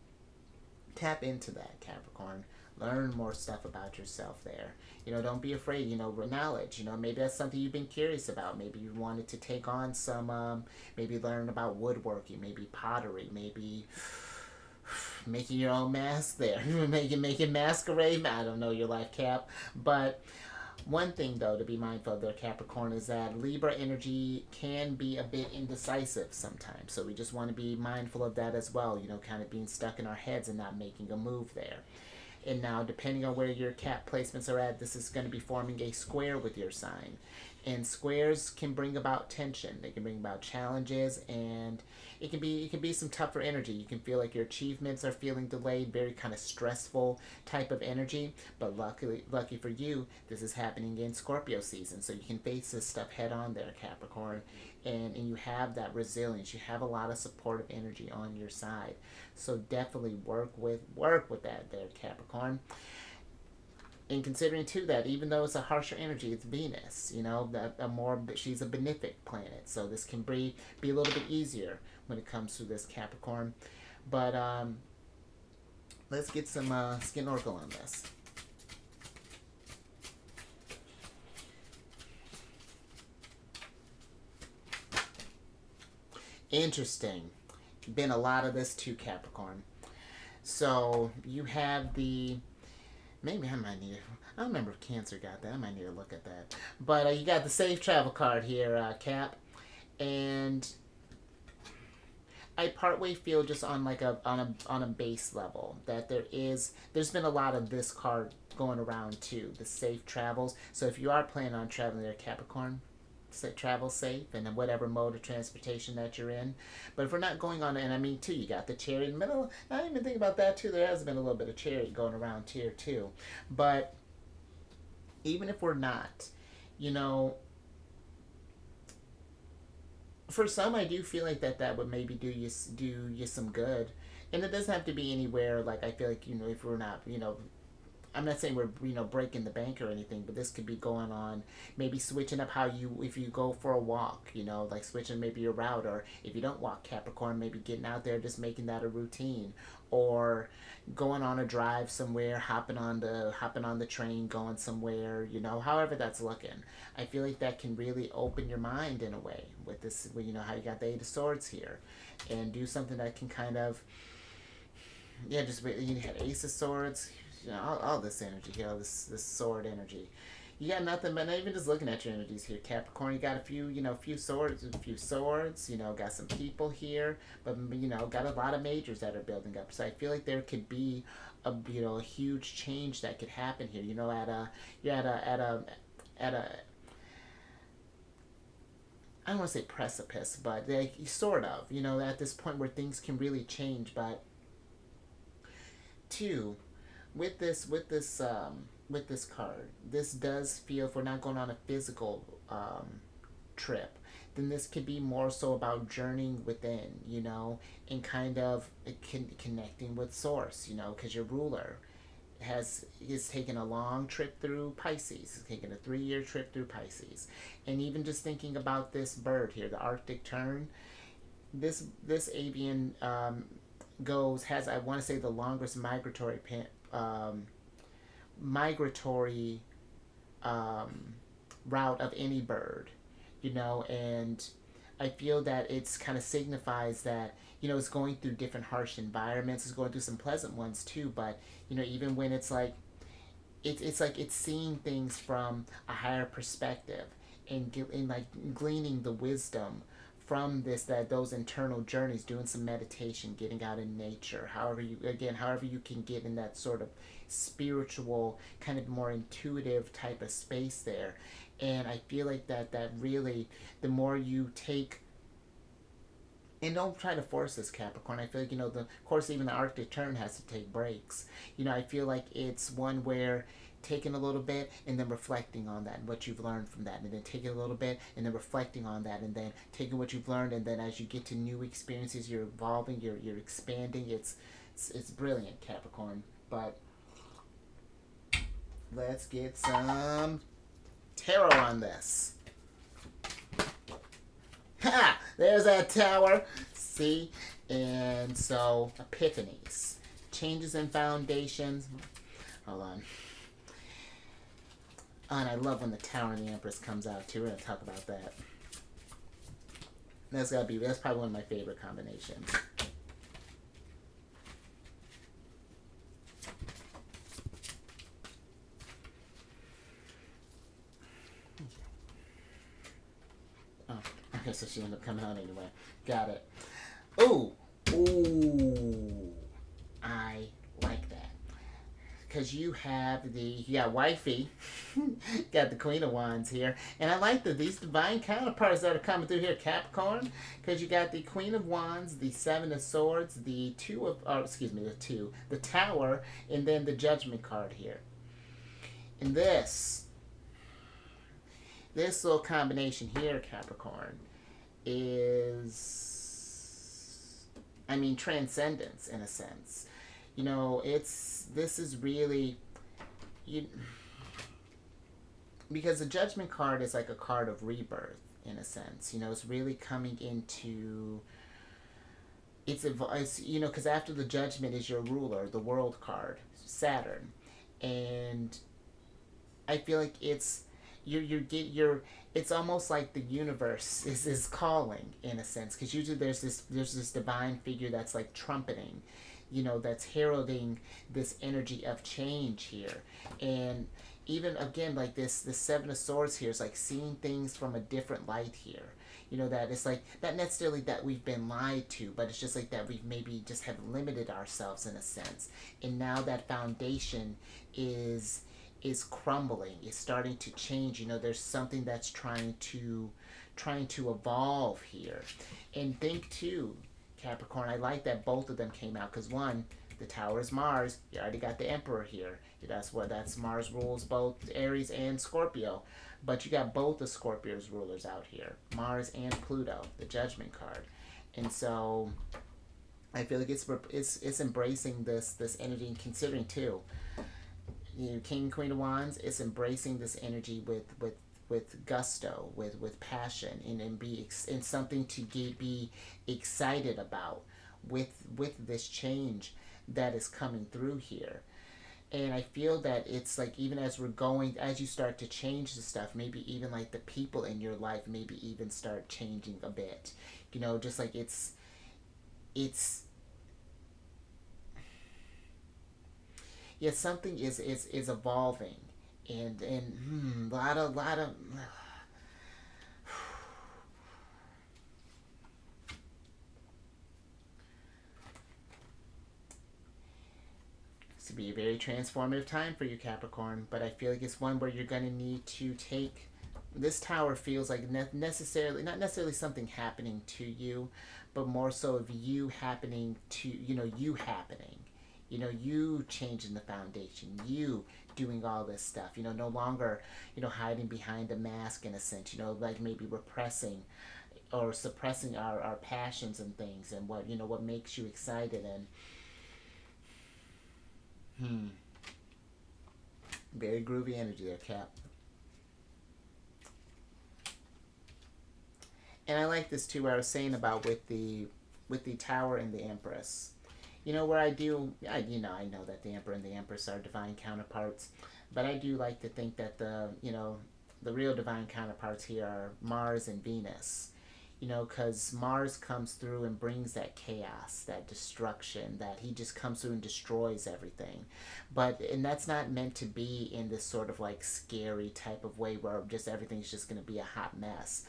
tap into that, Capricorn. Learn more stuff about yourself there. Don't be afraid, knowledge. Maybe that's something you've been curious about. Maybe you wanted to take on some, maybe learn about woodworking, maybe pottery, maybe making your own mask there. making masquerade. I don't know your life, Cap. But one thing, though, to be mindful of there, Capricorn, is that Libra energy can be a bit indecisive sometimes. So we just want to be mindful of that as well, kind of being stuck in our heads and not making a move there. And now, depending on where your Cap placements are at, this is going to be forming a square with your sign. And squares can bring about tension. They can bring about challenges, and it can be some tougher energy. You can feel like your achievements are feeling delayed, very kind of stressful type of energy. But lucky for you, this is happening in Scorpio season, so you can face this stuff head on there, Capricorn. And you have that resilience. You have a lot of supportive energy on your side. So definitely work with that there, Capricorn. And considering too that even though it's a harsher energy, it's Venus. She's a benefic planet, so this can be a little bit easier when it comes to this, Capricorn. But let's get some skin oracle on this. Interesting. Been a lot of this too, Capricorn. So you have the, maybe I might need, I don't remember if Cancer got that. I might need to look at that. But you got the safe travel card here, Cap. And I partway feel just on like on a base level that there's been a lot of this card going around too, the safe travels. So if you are planning on traveling there, Capricorn, travel safe and in whatever mode of transportation that you're in. But if we're not going on, and I mean too, you got the chariot in the middle. I didn't even think about that too. There has been a little bit of chariot going around here too. But even if we're not, for some, I do feel like that would maybe do you some good. And it doesn't have to be anywhere, like I feel like, if we're not, I'm not saying we're breaking the bank or anything, but this could be going on, maybe switching up if you go for a walk, like switching maybe your route, or if you don't walk, Capricorn, maybe getting out there, just making that a routine, or going on a drive somewhere, hopping on the train, going somewhere, however that's looking. I feel like that can really open your mind in a way with this, how you got the Eight of Swords here, and do something that can kind of, just you had Ace of Swords. All this energy here, all this sword energy. You got nothing but, not even just looking at your energies here, Capricorn. You got a few swords, got some people here, but got a lot of majors that are building up. So I feel like there could be a huge change that could happen here. You're at a I don't want to say precipice, but sort of, at this point where things can really change. But two, with this card, this does feel, if we're not going on a physical trip, then this could be more so about journeying within, and kind of connecting with source, because your ruler is taking a long trip through Pisces. He's taking a 3-year trip through Pisces. And even just thinking about this bird here, the Arctic tern, this avian has, I want to say, the longest migratory route of any bird, and I feel that it's kind of signifies that, you know, it's going through different harsh environments. It's going through some pleasant ones too, but, you know, even when it's like, it's like it's seeing things from a higher perspective, and like gleaning the wisdom from this, that those internal journeys, doing some meditation, getting out in nature, however you, again, however you can get in that sort of spiritual, kind of more intuitive type of space there. And I feel like that really, the more you take, and don't try to force this, Capricorn. I feel like, you know, the of course even the Arctic turn has to take breaks. You know, I feel like it's one where taking a little bit and then reflecting on that and what you've learned from that, and then taking a little bit and then reflecting on that, and then taking what you've learned, and then as you get to new experiences, you're evolving, you're expanding. It's brilliant, Capricorn. But let's get some tarot on this. Ha! There's that tower. See? And so, epiphanies. Changes in foundations. Hold on. Oh, and I love when the Tower and the Empress comes out too. We're going to talk about that. That's probably one of my favorite combinations. Oh, okay, so she ended up coming out anyway. Got it. Ooh. Ooh. I like that. Because you got wifey, got the Queen of Wands here, and I like these divine counterparts that are coming through here, Capricorn, because you got the Queen of Wands, the Seven of Swords, the Tower, and then the Judgment card here. And this little combination here, Capricorn, is, I mean, transcendence in a sense. You know, this is really, because the Judgment card is like a card of rebirth in a sense. You know, it's really coming into, it's you know, because after the Judgment is your ruler, the World card, Saturn, and I feel like it's it's almost like the universe is calling in a sense, because usually there's this divine figure that's like trumpeting, you know, that's heralding this energy of change here. And even again, like this Seven of Swords here is like seeing things from a different light here. You know, that it's like not necessarily that we've been lied to, but it's just like that we've maybe just have limited ourselves in a sense. And now that foundation is crumbling, is starting to change. You know, there's something that's trying to evolve here. And think too, Capricorn, I like that both of them came out, because one, the Tower is Mars. You already got the Emperor here. That's Mars rules both Aries and Scorpio. But you got both the Scorpio's rulers out here, Mars and Pluto, the Judgment card. And so I feel like it's embracing this energy, and considering too, you know, King and Queen of Wands, it's embracing this energy with gusto, with passion, and something to be excited about with this change that is coming through here. And I feel that it's like, even as you start to change the stuff, maybe even like the people in your life maybe even start changing a bit. You know, just like it's yeah, something is evolving, and a lot of it's to be a very transformative time for you, Capricorn. But I feel like it's one where you're going to need to take, this Tower feels like not necessarily something happening to you, but more so of you happening to, you know, you changing the foundation, you doing all this stuff, you know, no longer, you know, hiding behind a mask in a sense, you know, like maybe repressing or suppressing our passions and things, and what, you know, what makes you excited. And very groovy energy there, Cap. And I like this too, where I was saying about with the Tower and the Empress. You know, where I know that the Emperor and the Empress are divine counterparts, but I do like to think that the real divine counterparts here are Mars and Venus. you know, because Mars comes through and brings that chaos, that destruction, that he just comes through and destroys everything. But, and that's not meant to be in this sort of like scary type of way where just everything's just going to be a hot mess.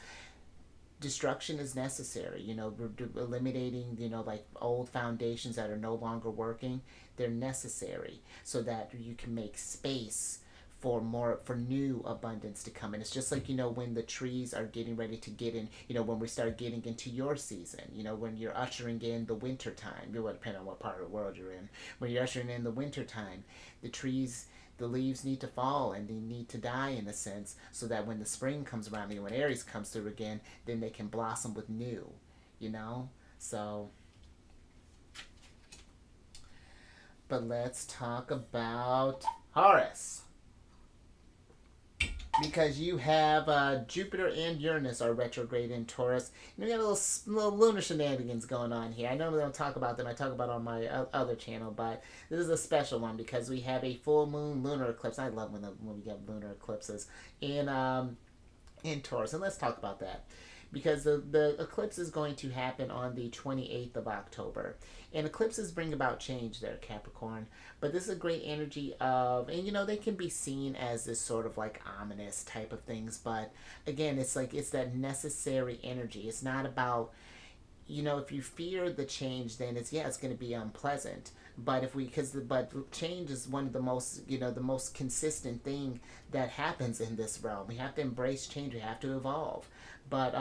Destruction is necessary, you know, eliminating, you know, like old foundations that are no longer working. They're necessary so that you can make space for more, for new abundance to come in. It's just like, you know, when the trees are getting ready to get in, you know, when we start getting into your season, you know, when you're ushering in the winter time, you know, depending on what part of the world you're in, when you're ushering in the winter time, the trees, the leaves need to fall and they need to die in a sense, so that when the spring comes around and when Aries comes through again, then they can blossom with new, you know. So, but let's talk about Taurus, because you have Jupiter and Uranus are retrograde in Taurus. And we got a little lunar shenanigans going on here. I normally don't talk about them. I talk about it on my other channel, but this is a special one because we have a full moon lunar eclipse. I love when we get lunar eclipses in Taurus, and let's talk about that. Because the eclipse is going to happen on the 28th of October. And eclipses bring about change there, Capricorn. But this is a great energy of, and you know, they can be seen as this sort of like ominous type of things. But again, it's like, it's that necessary energy. It's not about, you know, if you fear the change, then it's, yeah, it's going to be unpleasant. But if we, but change is one of the most, you know, the most consistent thing that happens in this realm. We have to embrace change. We have to evolve. But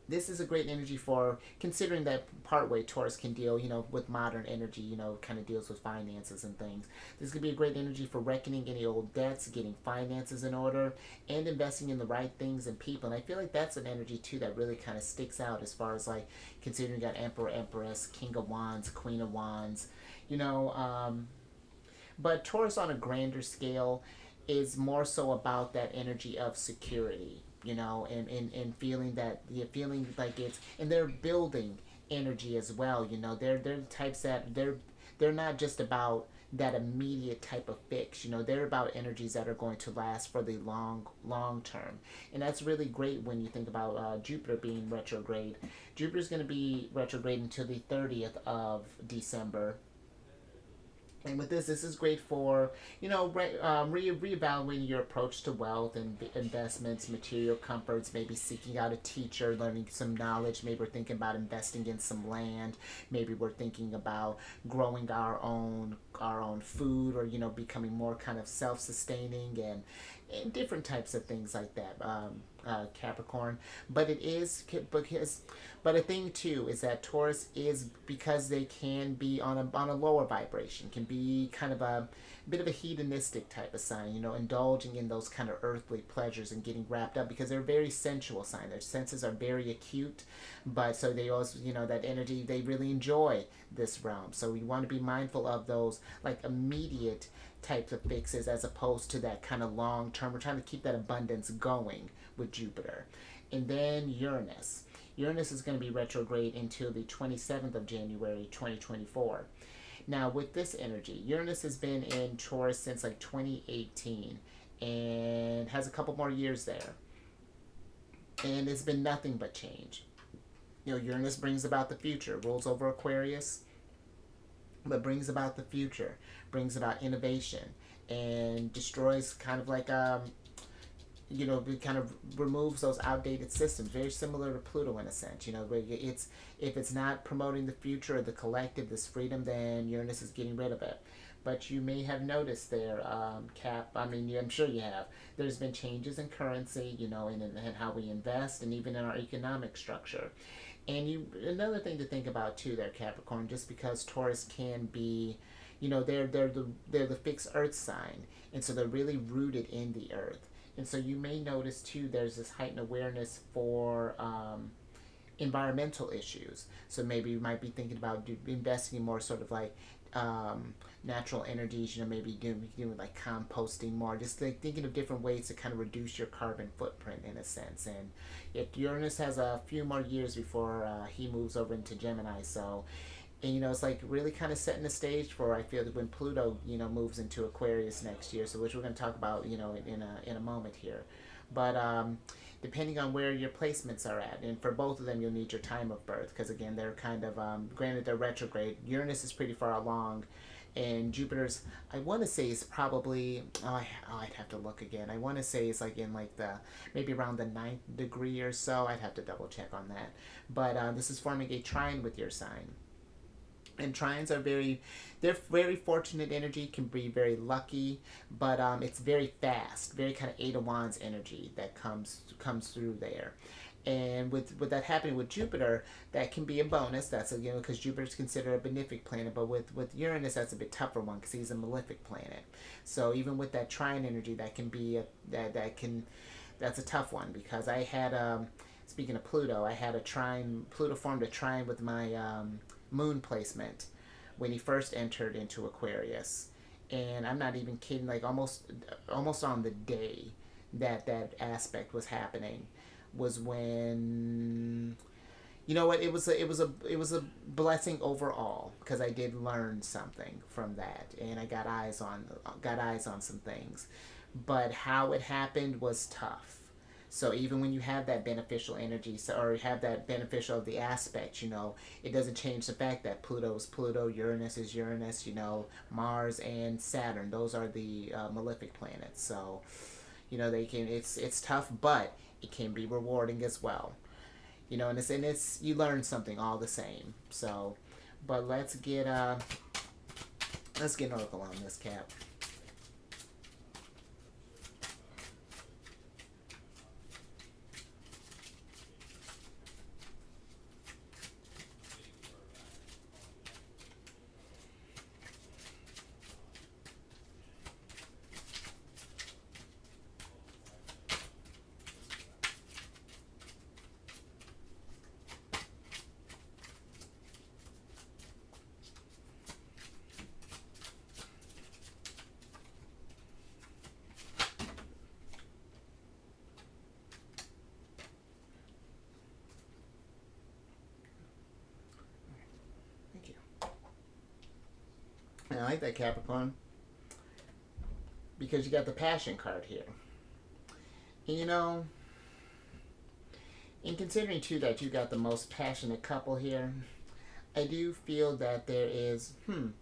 this is a great energy for, considering that partway Taurus can deal, you know, with modern energy, you know, kind of deals with finances and things. This could be a great energy for reckoning any old debts, getting finances in order, and investing in the right things and people. And I feel like that's an energy too that really kind of sticks out, as far as like considering you got Emperor, Empress, King of Wands, Queen of Wands, you know. But Taurus on a grander scale is more so about that energy of security, you know, and feeling that, you're feeling like it's, and they're building energy as well, you know. They're the types that they're not just about that immediate type of fix, you know. They're about energies that are going to last for the long term. And that's really great when you think about Jupiter being retrograde. Jupiter's going to be retrograde until the 30th of December. And with this is great for, you know, reevaluating your approach to wealth and investments, material comforts, maybe seeking out a teacher, learning some knowledge. Maybe we're thinking about investing in some land. Maybe we're thinking about growing our own food, or, you know, becoming more kind of self-sustaining, and different types of things like that. Capricorn. But it is, but a thing too is that Taurus is, because they can be on a lower vibration, can be kind of a bit of a hedonistic type of sign, you know, indulging in those kind of earthly pleasures and getting wrapped up, because they're a very sensual sign. Their senses are very acute, but so they also, you know, that energy, they really enjoy this realm. So we want to be mindful of those like immediate types of fixes, as opposed to that kind of long term. We're trying to keep that abundance going with Jupiter. And then Uranus. Uranus is going to be retrograde until the 27th of January 2024. Now, with this energy, Uranus has been in Taurus since like 2018 and has a couple more years there. And it's been nothing but change. You know, Uranus brings about the future, rules over Aquarius, but brings about the future, brings about innovation, and destroys kind of like you know, it kind of removes those outdated systems, very similar to Pluto in a sense. You know, where it's, if it's not promoting the future or the collective, this freedom, then Uranus is getting rid of it. But you may have noticed there, Cap, I mean, I'm sure you have, there's been changes in currency, you know, in how we invest, and even in our economic structure. And another thing to think about too there, Capricorn, just because Taurus can be, you know, they're the fixed earth sign, and so they're really rooted in the earth. And so you may notice too, there's this heightened awareness for environmental issues. So maybe you might be thinking about investing in more sort of like natural energies, you know, maybe doing like composting more, just like thinking of different ways to kind of reduce your carbon footprint in a sense. And if Uranus has a few more years before he moves over into Gemini, so, and you know, it's like really kind of setting the stage for, I feel, that when Pluto, you know, moves into Aquarius next year, so which we're going to talk about, you know, in a moment here. But depending on where your placements are at, and for both of them, you'll need your time of birth because again, they're kind of granted they're retrograde. Uranus is pretty far along, and Jupiter's I want to say is probably I'd have to look again. I want to say it's like in like the maybe around the ninth degree or so. I'd have to double check on that. But this is forming a trine with your sign. And trines are they're very fortunate energy, can be very lucky, but it's very fast, very kind of Eight of Wands energy that comes through there. And with that happening with Jupiter, that can be a bonus. That's because Jupiter's considered a benefic planet, but with Uranus, that's a bit tougher one because he's a malefic planet. So even with that trine energy, that can be that's a tough one because I had speaking of Pluto, I had a trine. Pluto formed a trine with my moon placement when he first entered into Aquarius, and I'm not even kidding. Like almost on the day that aspect was happening was when you know what it was a blessing overall because I did learn something from that and I got eyes on some things, but how it happened was tough. So even when you have that beneficial energy, or have that beneficial of the aspect, it doesn't change the fact that Pluto is Pluto, Uranus is Uranus, Mars and Saturn. Those are the malefic planets. So, they can. It's tough, but it can be rewarding as well. And it's you learn something all the same. So, but let's get an oracle on this, Cap. I like that, Capricorn, because you got the passion card here. And in considering too that you got the most passionate couple here, I do feel that there is, and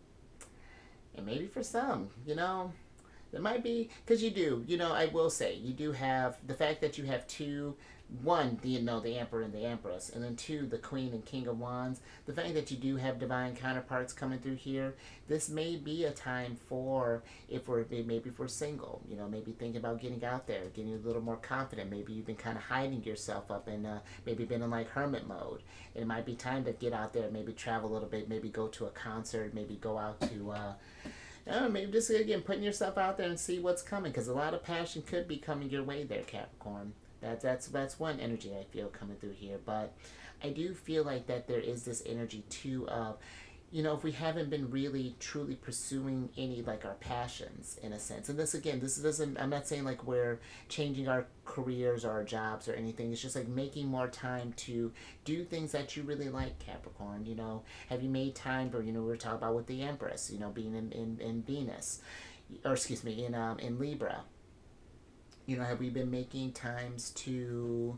maybe for some, there might be, because I will say, you do have the fact that you have two, one, the Emperor and the Empress, and then two, the Queen and King of Wands. The fact that you do have divine counterparts coming through here, this may be a time for, maybe if we're single, maybe thinking about getting out there, getting a little more confident. Maybe you've been kind of hiding yourself up and maybe been in like hermit mode. And it might be time to get out there, maybe travel a little bit, maybe go to a concert, maybe go out to, maybe just again putting yourself out there and see what's coming, because a lot of passion could be coming your way there, Capricorn. That's one energy I feel coming through here, but I do feel like that there is this energy too of, if we haven't been really truly pursuing any like our passions in a sense, and this doesn't. I'm not saying like we're changing our careers or our jobs or anything. It's just like making more time to do things that you really like, Capricorn. Have you made time for we were talking about with the Empress, being in Venus, or excuse me, in Libra. Have we been making times to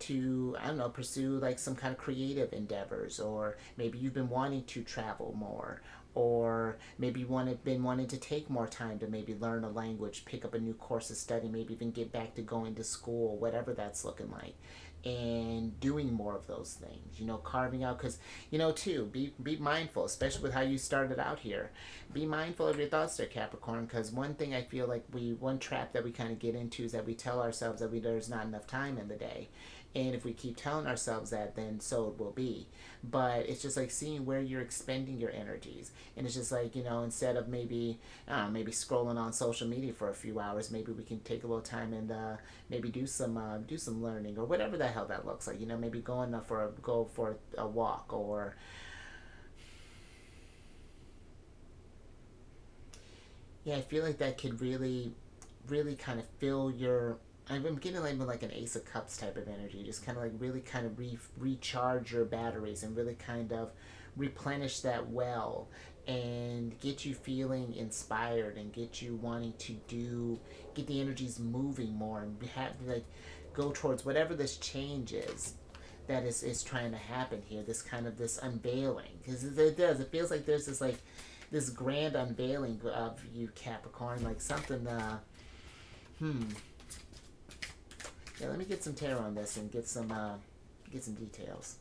I don't know, pursue like some kind of creative endeavors, or maybe you've been wanting to travel more, or maybe been wanting to take more time to maybe learn a language, pick up a new course of study, maybe even get back to going to school, whatever that's looking like, and doing more of those things, carving out, because too, be mindful, especially with how you started out here. Be mindful of your thoughts there, Capricorn, because one thing I feel like one trap that we kind of get into is that we tell ourselves that there's not enough time in the day, and if we keep telling ourselves that, then so it will be. But it's just like seeing where you're expending your energies, and it's just like instead of maybe maybe scrolling on social media for a few hours, maybe we can take a little time and maybe do some learning, or whatever the hell that looks like. Maybe go for a walk, or yeah, I feel like that could really, really kind of fill your. I'm getting like an Ace of Cups type of energy, just kind of like really kind of recharge your batteries and really kind of replenish that well, and get you feeling inspired and get you wanting to get the energies moving more and have like go towards whatever this change is that is trying to happen here. This kind of this unveiling, because it does. It feels like there's this like this grand unveiling of you, Capricorn, like something. Yeah, let me get some tarot on this and get some details.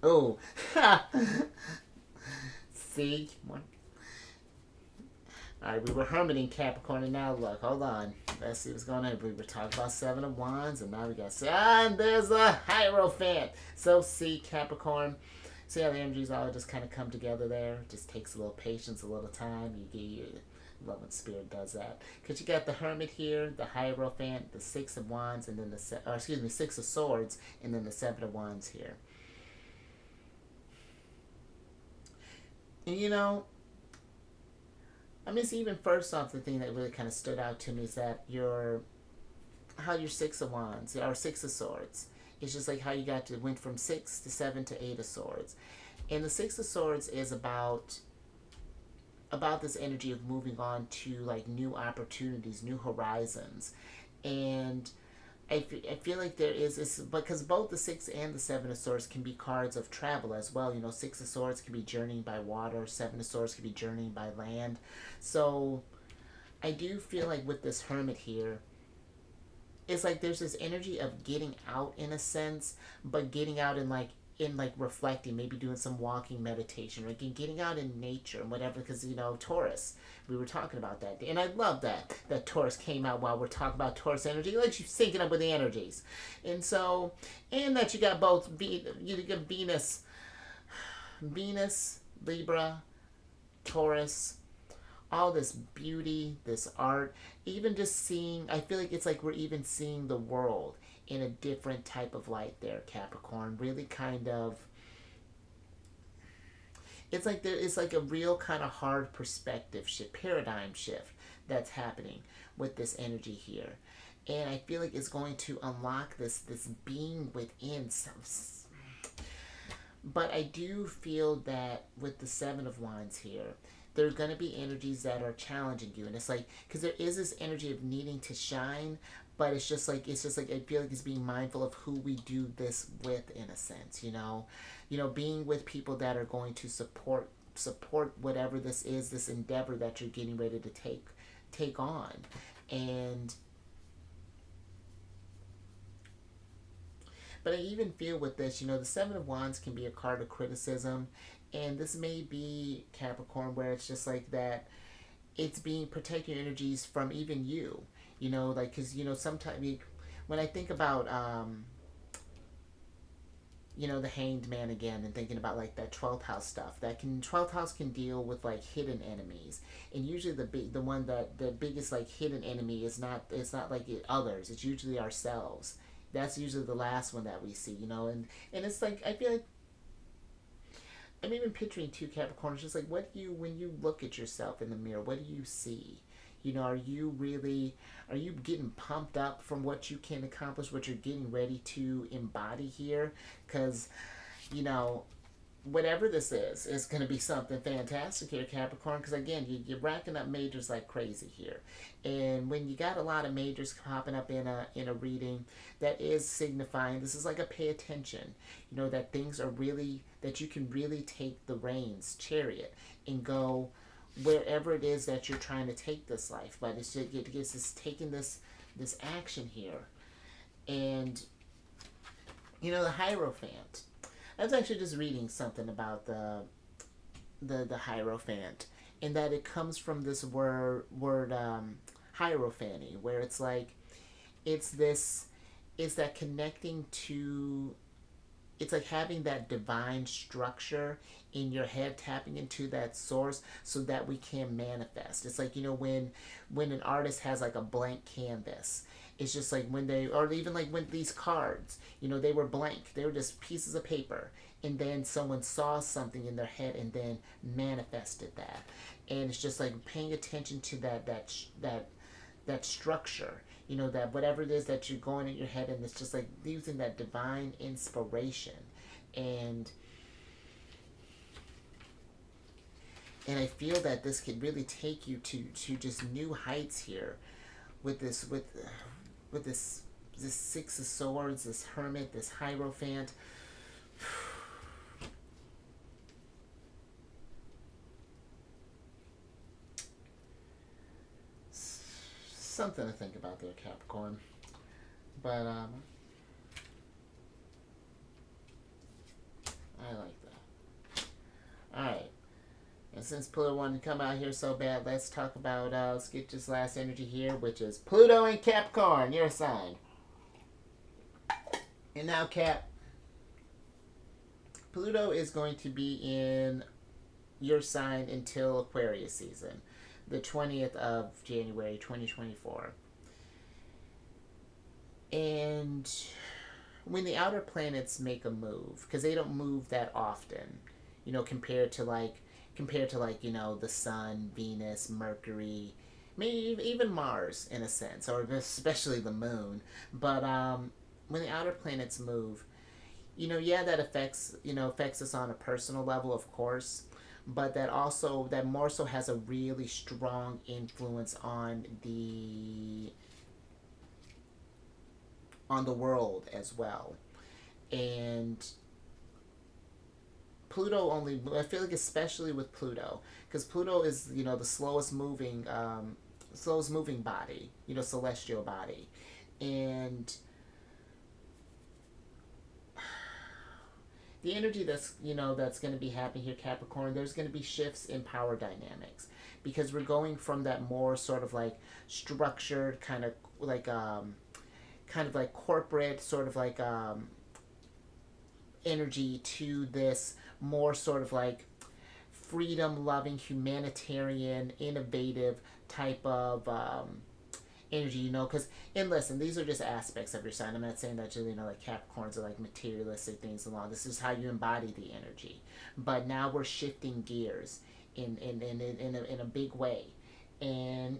Oh, see, all right, we were hermiting Capricorn, and now look, hold on. Let's see what's going on. We were talking about Seven of Wands, and now we got, and there's a Hierophant. So see, Capricorn, see how the energies all just kind of come together there? It just takes a little patience, a little time. You love when Spirit does that. Because you got the Hermit here, the Hierophant, the Six of Wands, and then Six of Swords, and then the Seven of Wands here. And even first off, the thing that really kind of stood out to me is that your Six of Wands or Six of Swords. It's just like how you went from 6 to 7 to 8 of Swords, and the Six of Swords is about this energy of moving on to like new opportunities, new horizons, and I feel like there is this, because both the 6 and the 7 of Swords can be cards of travel as well. 6 of Swords can be journeying by water, 7 of Swords can be journeying by land. So I do feel like with this Hermit here, it's like there's this energy of getting out in a sense, but getting out in reflecting, maybe doing some walking meditation, or getting out in nature and whatever, because Taurus, we were talking about that, and I love that Taurus came out while we're talking about Taurus energy, like you syncing up with the energies, and that you got both, you got Venus, Libra, Taurus, all this beauty, this art, even just seeing, I feel like it's like we're even seeing the world in a different type of light there, Capricorn. Really kind of, it's like there is like a real kind of hard perspective shift, paradigm shift that's happening with this energy here. And I feel like it's going to unlock this being within some. But I do feel that with the Seven of Wands here, there are going to be energies that are challenging you. And it's like, because there is this energy of needing to shine, but it's just like I feel like it's being mindful of who we do this with, in a sense, being with people that are going to support whatever this is, this endeavor that you're getting ready to take on. And but I even feel with this, the Seven of Wands can be a card of criticism, and this may be, Capricorn, where it's just like that, it's being protecting your energies from even you. Because, sometimes when I think about, the Hanged Man again, and thinking about like that 12th house stuff, 12th house can deal with like hidden enemies. And usually the biggest like hidden enemy it's not like others, it's usually ourselves. That's usually the last one that we see, and it's like, I feel like, I'm even picturing too, Capricorn, it's just like, when you look at yourself in the mirror, what do you see? Are you getting pumped up from what you can accomplish, what you're getting ready to embody here? Because, whatever this is going to be something fantastic here, Capricorn, because again, you're racking up majors like crazy here. And when you got a lot of majors popping up in a reading, that is signifying, this is like a pay attention, that things are really, that you can really take the reins, chariot, and go wherever it is that you're trying to take this life. But it's just taking this action here. And the Hierophant, I was actually just reading something about the Hierophant, and that it comes from this word hierophany, where it's like, it's that connecting to, it's like having that divine structure in your head, tapping into that source so that we can manifest. It's like, when an artist has like a blank canvas, it's just like or even like when these cards, they were blank. They were just pieces of paper. and then someone saw something in their head and then manifested that. And it's just like paying attention to that structure, that whatever it is that you're going in your head, and it's just like using that divine inspiration. And I feel that this could really take you to just new heights here with this Six of Swords, this Hermit, this Hierophant. Something to think about there, Capricorn. But I like that. Alright. And since Pluto wanted to come out here so bad, let's talk about, let's get this last energy here, which is Pluto and Capricorn, your sign. And now, Cap, Pluto is going to be in your sign until Aquarius season, the 20th of January, 2024. And when the outer planets make a move, because they don't move that often, compared to the Sun, Venus, Mercury, maybe even Mars in a sense, or especially the Moon. But when the outer planets move, that affects us on a personal level, of course, but that more so has a really strong influence on the world as well. And Pluto I feel like especially with Pluto, because Pluto is, the slowest moving body, celestial body. And the energy that's going to be happening here, Capricorn, there's going to be shifts in power dynamics, because we're going from that more sort of like structured kind of like corporate sort of like energy to this more sort of like freedom loving, humanitarian, innovative type of energy, because, and listen, these are just aspects of your sign. I'm not saying that like Capricorns are like materialistic things along. This is how you embody the energy. But now we're shifting gears in a big way. And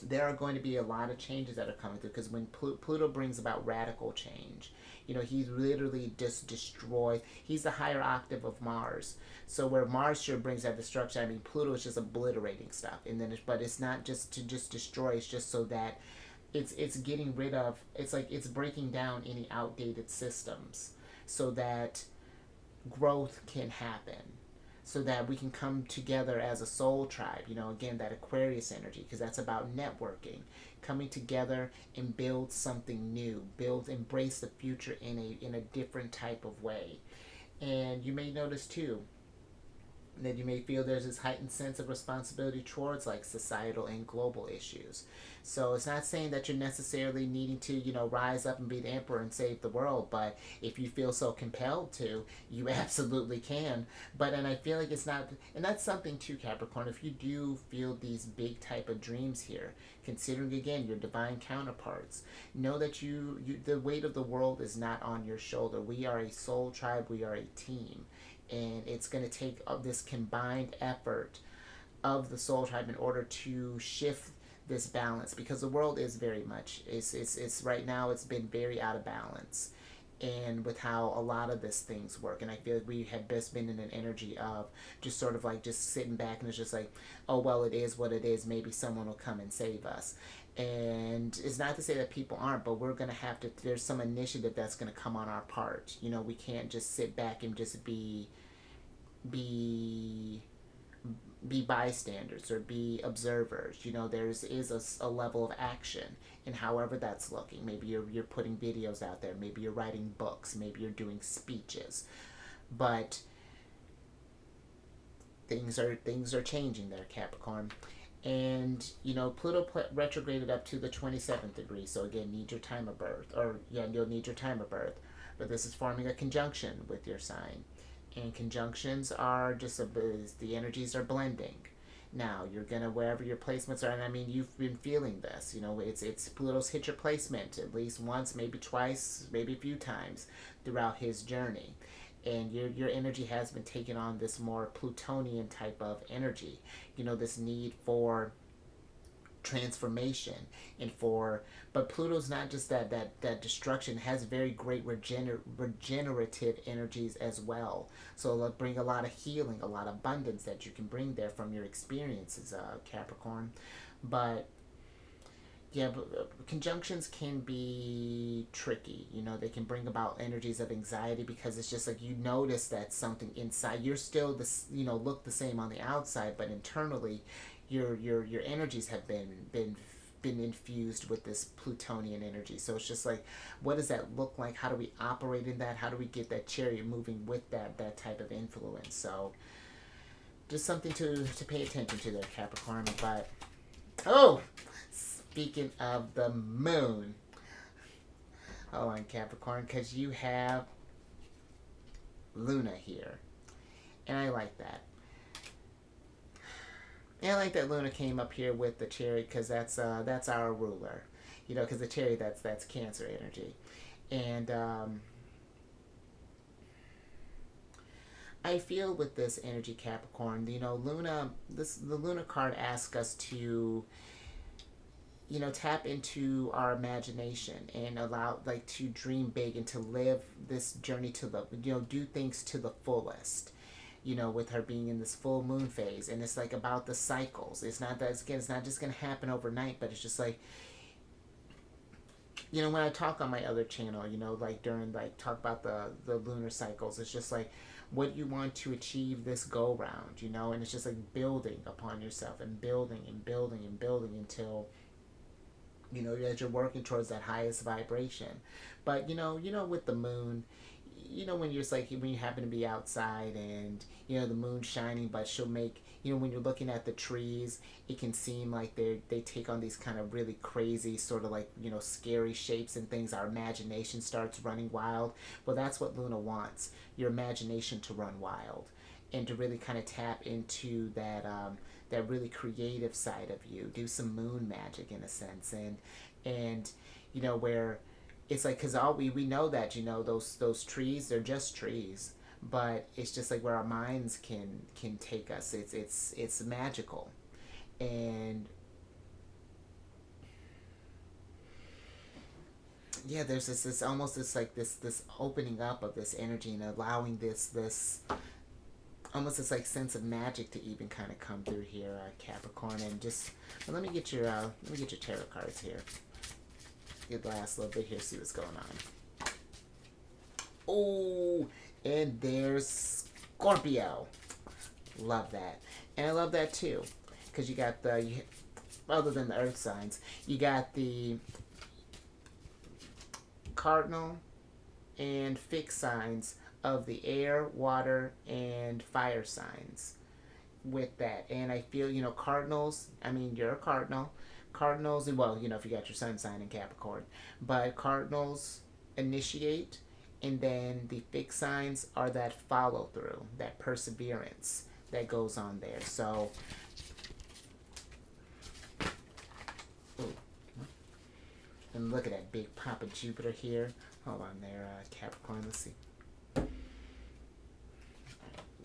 there are going to be a lot of changes that are coming through, because when Pluto brings about radical change, he literally just destroys. He's the higher octave of Mars. So where Mars sure brings that destruction, Pluto is just obliterating stuff. And then, but it's not just to just destroy. It's just so that it's getting rid of. It's like it's breaking down any outdated systems, so that growth can happen, so that we can come together as a soul tribe. Again, that Aquarius energy, because that's about networking, coming together and build something new, embrace the future in a different type of way. And you may notice too that you may feel there's this heightened sense of responsibility towards like societal and global issues. So it's not saying that you're necessarily needing to, rise up and be the emperor and save the world, but if you feel so compelled to, you absolutely can. And I feel like it's not, and that's something too, Capricorn, if you do feel these big type of dreams here, considering again your divine counterparts, know that the weight of the world is not on your shoulder. We are a soul tribe, we are a team. And it's going to take this combined effort of the soul tribe in order to shift this balance, because the world is very much, it's right now it's been very out of balance, and with how a lot of these things work. And I feel like we have just been in an energy of just sort of like just sitting back, and it's just like, oh well, it is what it is, maybe someone will come and save us. And it's not to say that people aren't, but we're going to have to, there's some initiative that's going to come on our part. We can't just sit back and just be bystanders or be observers. There is a level of action, and however that's looking. Maybe you're putting videos out there, maybe you're writing books, maybe you're doing speeches, but things are changing there, Capricorn. And Pluto retrograded up to the 27th degree, so again, need your time of birth, you'll need your time of birth. But this is forming a conjunction with your sign, and conjunctions are just the energies are blending. Now you're gonna, wherever your placements are, and you've been feeling this. It's Pluto's hit your placement at least once, maybe twice, maybe a few times throughout his journey. and your energy has been taking on this more Plutonian type of energy. You know, this need for transformation and for, but Pluto's not just that destruction, it has very great regenerative energies as well. So it'll bring a lot of healing, a lot of abundance that you can bring there from your experiences, Capricorn. But yeah, but conjunctions can be tricky. You know, they can bring about energies of anxiety because it's just like you notice that something inside, you're still this, you know, look the same on the outside, but internally your energies have been infused with this Plutonian energy. So it's just like, what does that look like? How do we operate in that? How do we get that chariot moving with that type of influence? So just something to pay attention to there, Capricorn. But oh, speaking of the moon, hold on, Capricorn, because you have Luna here, and I like that. And I like that Luna came up here with the chariot because that's our ruler, you know, because the chariot, that's Cancer energy, and I feel with this energy, Capricorn, you know, the Luna card asks us to, you know, tap into our imagination and allow, like, to dream big and to live this journey to the, you know, do things to the fullest. You know, with her being in this full moon phase, and it's like about the cycles. It's not that, again, it's not just gonna happen overnight, but it's just like, you know, when I talk on my other channel, you know, like during, like, talk about the lunar cycles, it's just like what you want to achieve this go round, you know, and it's just like building upon yourself and building and building and building until, you know, as you're working towards that highest vibration. But you know, with the moon, you know, when you're just like, when you happen to be outside and, you know, the moon's shining, but she'll make, you know, when you're looking at the trees, it can seem like they take on these kind of really crazy sort of, like, you know, scary shapes and things. Our imagination starts running wild. Well, that's what Luna wants, your imagination to run wild and to really kind of tap into that really creative side of you. Do some moon magic in a sense, and you know, where it's like, because all we know that, you know, those trees, they're just trees, but it's just like where our minds can take us. It's magical, and yeah, there's this almost this, like, this opening up of this energy and allowing this almost this, like, sense of magic to even kind of come through here, Capricorn. And just, well, let me get your tarot cards here. Get the last little bit here, see what's going on. Oh, and there's Scorpio. Love that. And I love that too, because you got other than the earth signs, you got the cardinal and fixed signs of the air, water, and fire signs with that. And I feel, you know, cardinals, I mean, you're a cardinal. Cardinals, well, you know, if you got your sun sign in Capricorn, but cardinals initiate, and then the fixed signs are that follow through, that perseverance that goes on there. So, ooh, and look at that big pop of Jupiter here. Hold on there, Capricorn. Let's see.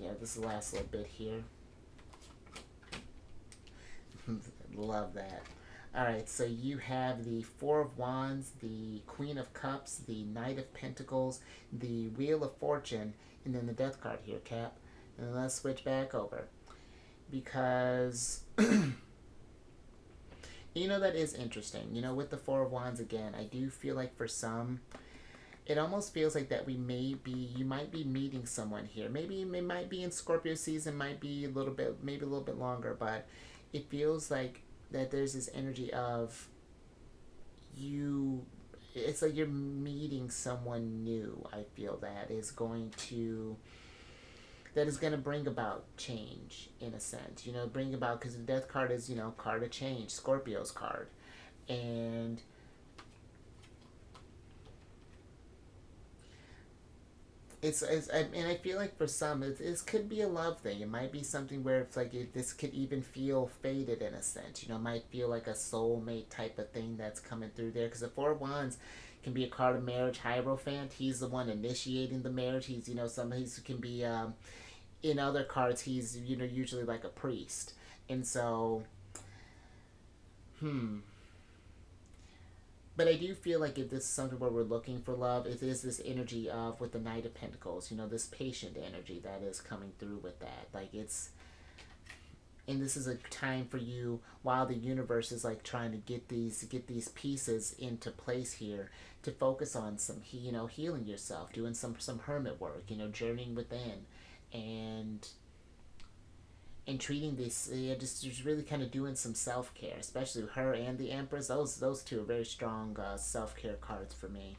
Yeah, this is the last little bit here. Love that. Alright, so you have the Four of Wands, the Queen of Cups, the Knight of Pentacles, the Wheel of Fortune, and then the Death card here, Cap. And then let's switch back over. Because, you know, that is interesting. You know, with the Four of Wands, again, I do feel like for some, it almost feels like that you might be meeting someone here. Maybe it might be in Scorpio season, might be maybe a little bit longer, but it feels like that there's this energy of it's like you're meeting someone new. I feel that is going to bring about change in a sense, you know, bring about, because the Death card is, you know, card of change, Scorpio's card. And and I feel like for some, this could be a love thing. It might be something where it's like this could even feel fated in a sense. You know, it might feel like a soulmate type of thing that's coming through there. Because the Four of Wands Can be a card of marriage, Hierophant. He's the one initiating the marriage. He's, you know, somebody who can be, in other cards, he's, you know, usually like a priest. And so, but I do feel like if this is something where we're looking for love, it is this energy of, with the Knight of Pentacles, you know, this patient energy that is coming through with that. Like, it's, and this is a time for you, while the universe is like trying to get these pieces into place here, to focus on some, you know, healing yourself, doing some hermit work, you know, journeying within, and treating this, just really kind of doing some self-care, especially her and the Empress. Those two are very strong self-care cards for me.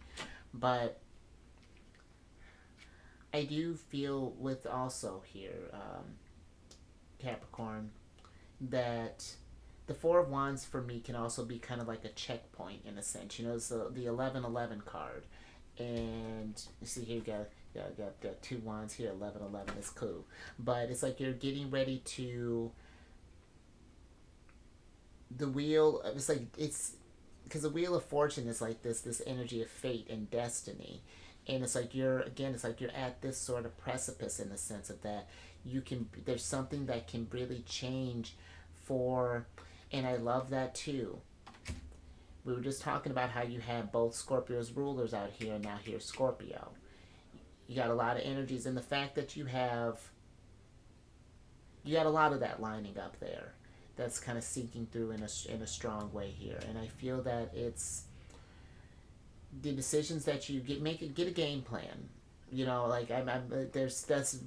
But I do feel with also here, Capricorn, that the Four of Wands for me can also be kind of like a checkpoint in a sense. You know, it's the 1111 card. And you see here, you got two wands here. 1111 is cool, but it's like you're getting ready to the wheel. It's like, it's because the Wheel of Fortune is like this energy of fate and destiny, and it's like it's like you're at this sort of precipice in the sense of that there's something that can really change for, and I love that too. We were just talking about how you have both Scorpio's rulers out here, and now here's Scorpio. You got a lot of energies, and the fact that you got a lot of that lining up there. That's kind of sinking through in a strong way here, and I feel that it's the decisions that you get a game plan. You know, like I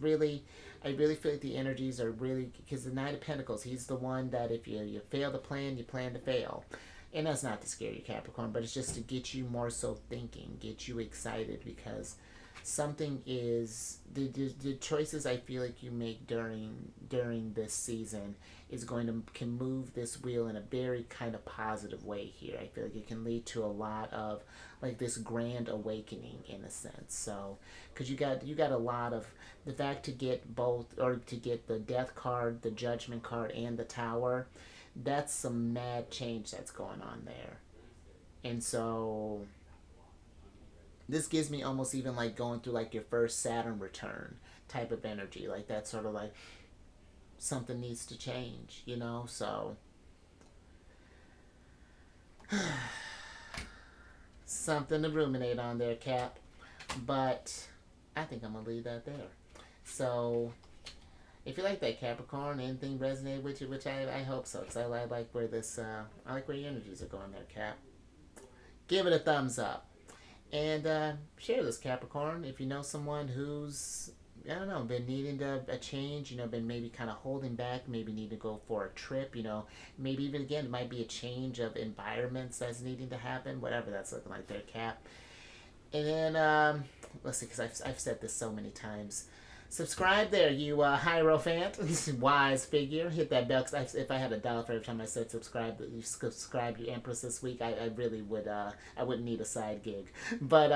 really feel like the energies are really, because the Knight of Pentacles, he's the one that if you fail to plan, you plan to fail. And that's not to scare you, Capricorn, but it's just to get you more so thinking, get you excited, because something is the choices I feel like you make during this season is can move this wheel in a very kind of positive way here. I feel like it can lead to a lot of like this grand awakening in a sense. So because you got a lot of the fact to get both, or to get the Death card, the Judgment card, and the Tower, that's some mad change that's going on there. And so this gives me almost even like going through like your first Saturn return type of energy. Like that sort of like something needs to change, you know? So something to ruminate on there, Cap. But I think I'm going to leave that there. So if you like that, Capricorn, anything resonated with you, which I hope so, because I like where I like where your energies are going there, Cap. Give it a thumbs up. And share this, Capricorn, if you know someone who's, I don't know, been needing a change, you know, been maybe kind of holding back, maybe need to go for a trip, you know, maybe even, again, it might be a change of environments that's needing to happen, whatever that's looking like there, Cap. And then, let's see, because I've said this so many times. Subscribe there, you Hierophant, wise figure. Hit that bell, because if I had $1 for every time I said subscribe, you subscribe your Empress this week, I really would, I wouldn't need a side gig. But,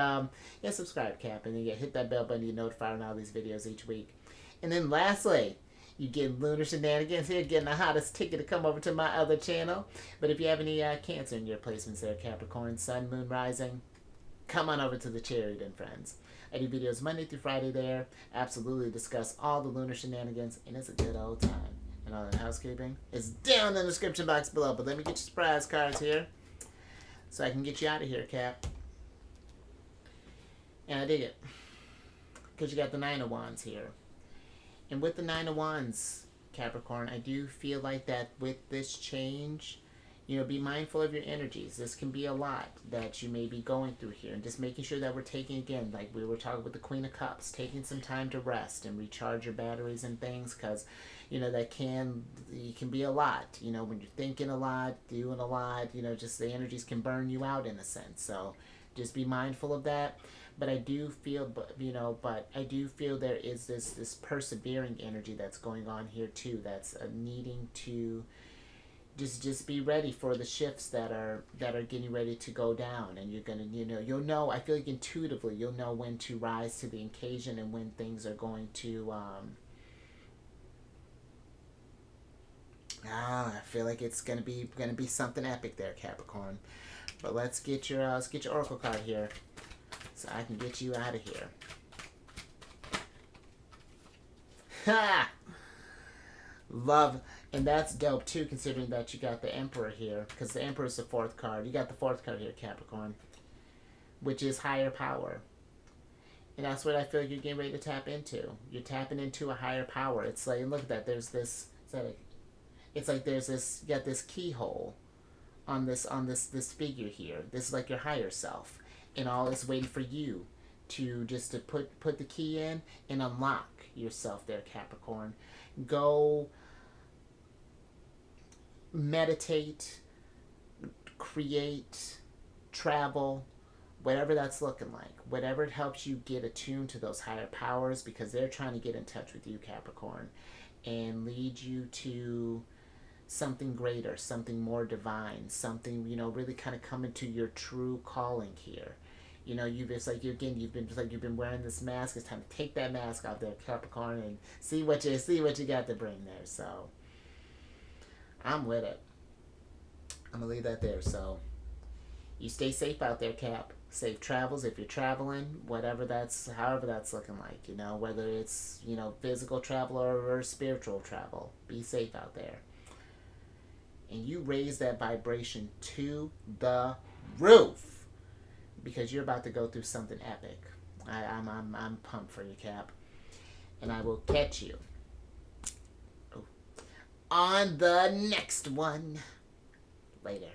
yeah, subscribe, Cap, and then hit that bell button to get notified on all these videos each week. And then lastly, you get Lunar Shenanigans here, getting the hottest ticket to come over to my other channel. But if you have any Cancer in your placements there, Capricorn, Sun, Moon, Rising, come on over to the Cherry Den, friends. I do videos Monday through Friday there. Absolutely discuss all the lunar shenanigans, and it's a good old time. And all that housekeeping is down in the description box below. But let me get your surprise cards here, so I can get you out of here, Cap. And I dig it, because you got the Nine of Wands here. And with the Nine of Wands, Capricorn, I do feel like that with this change, you know, be mindful of your energies. This can be a lot that you may be going through here. And just making sure that we're taking, again, like we were talking with the Queen of Cups, taking some time to rest and recharge your batteries and things, because, you know, it can be a lot. You know, when you're thinking a lot, doing a lot, you know, just the energies can burn you out in a sense. So just be mindful of that. But I do feel, I do feel there is this persevering energy that's going on here too. That's needing to just be ready for the shifts that are getting ready to go down, and you're gonna, you'll know. I feel like intuitively you'll know when to rise to the occasion and when things are going to. I feel like it's gonna be something epic there, Capricorn. But let's get your oracle card here, so I can get you out of here. Ha! Love, and that's dope too, considering that you got the Emperor here, because the Emperor is the 4th card. You got the 4th card here, Capricorn, which is higher power. And that's what I feel like you're getting ready to tap into. You're tapping into a higher power. It's like, look at that. There's this. It's like there's this. You got this keyhole on this figure here. This is like your higher self, and all is waiting for you to put the key in and unlock yourself there, Capricorn. Go meditate, create, travel, whatever that's looking like. Whatever it helps you get attuned to those higher powers, because they're trying to get in touch with you, Capricorn, and lead you to something greater, something more divine, something, really kind of come into your true calling here. You've been wearing this mask. It's time to take that mask off there, Capricorn, and see what you got to bring there. So I'm with it. I'm gonna leave that there. So you stay safe out there, Cap. Safe travels if you're traveling, however that's looking like. Whether it's physical travel or spiritual travel. Be safe out there. And you raise that vibration to the roof, because you're about to go through something epic. I'm pumped for you, Cap. And I will catch you on the next one. Later.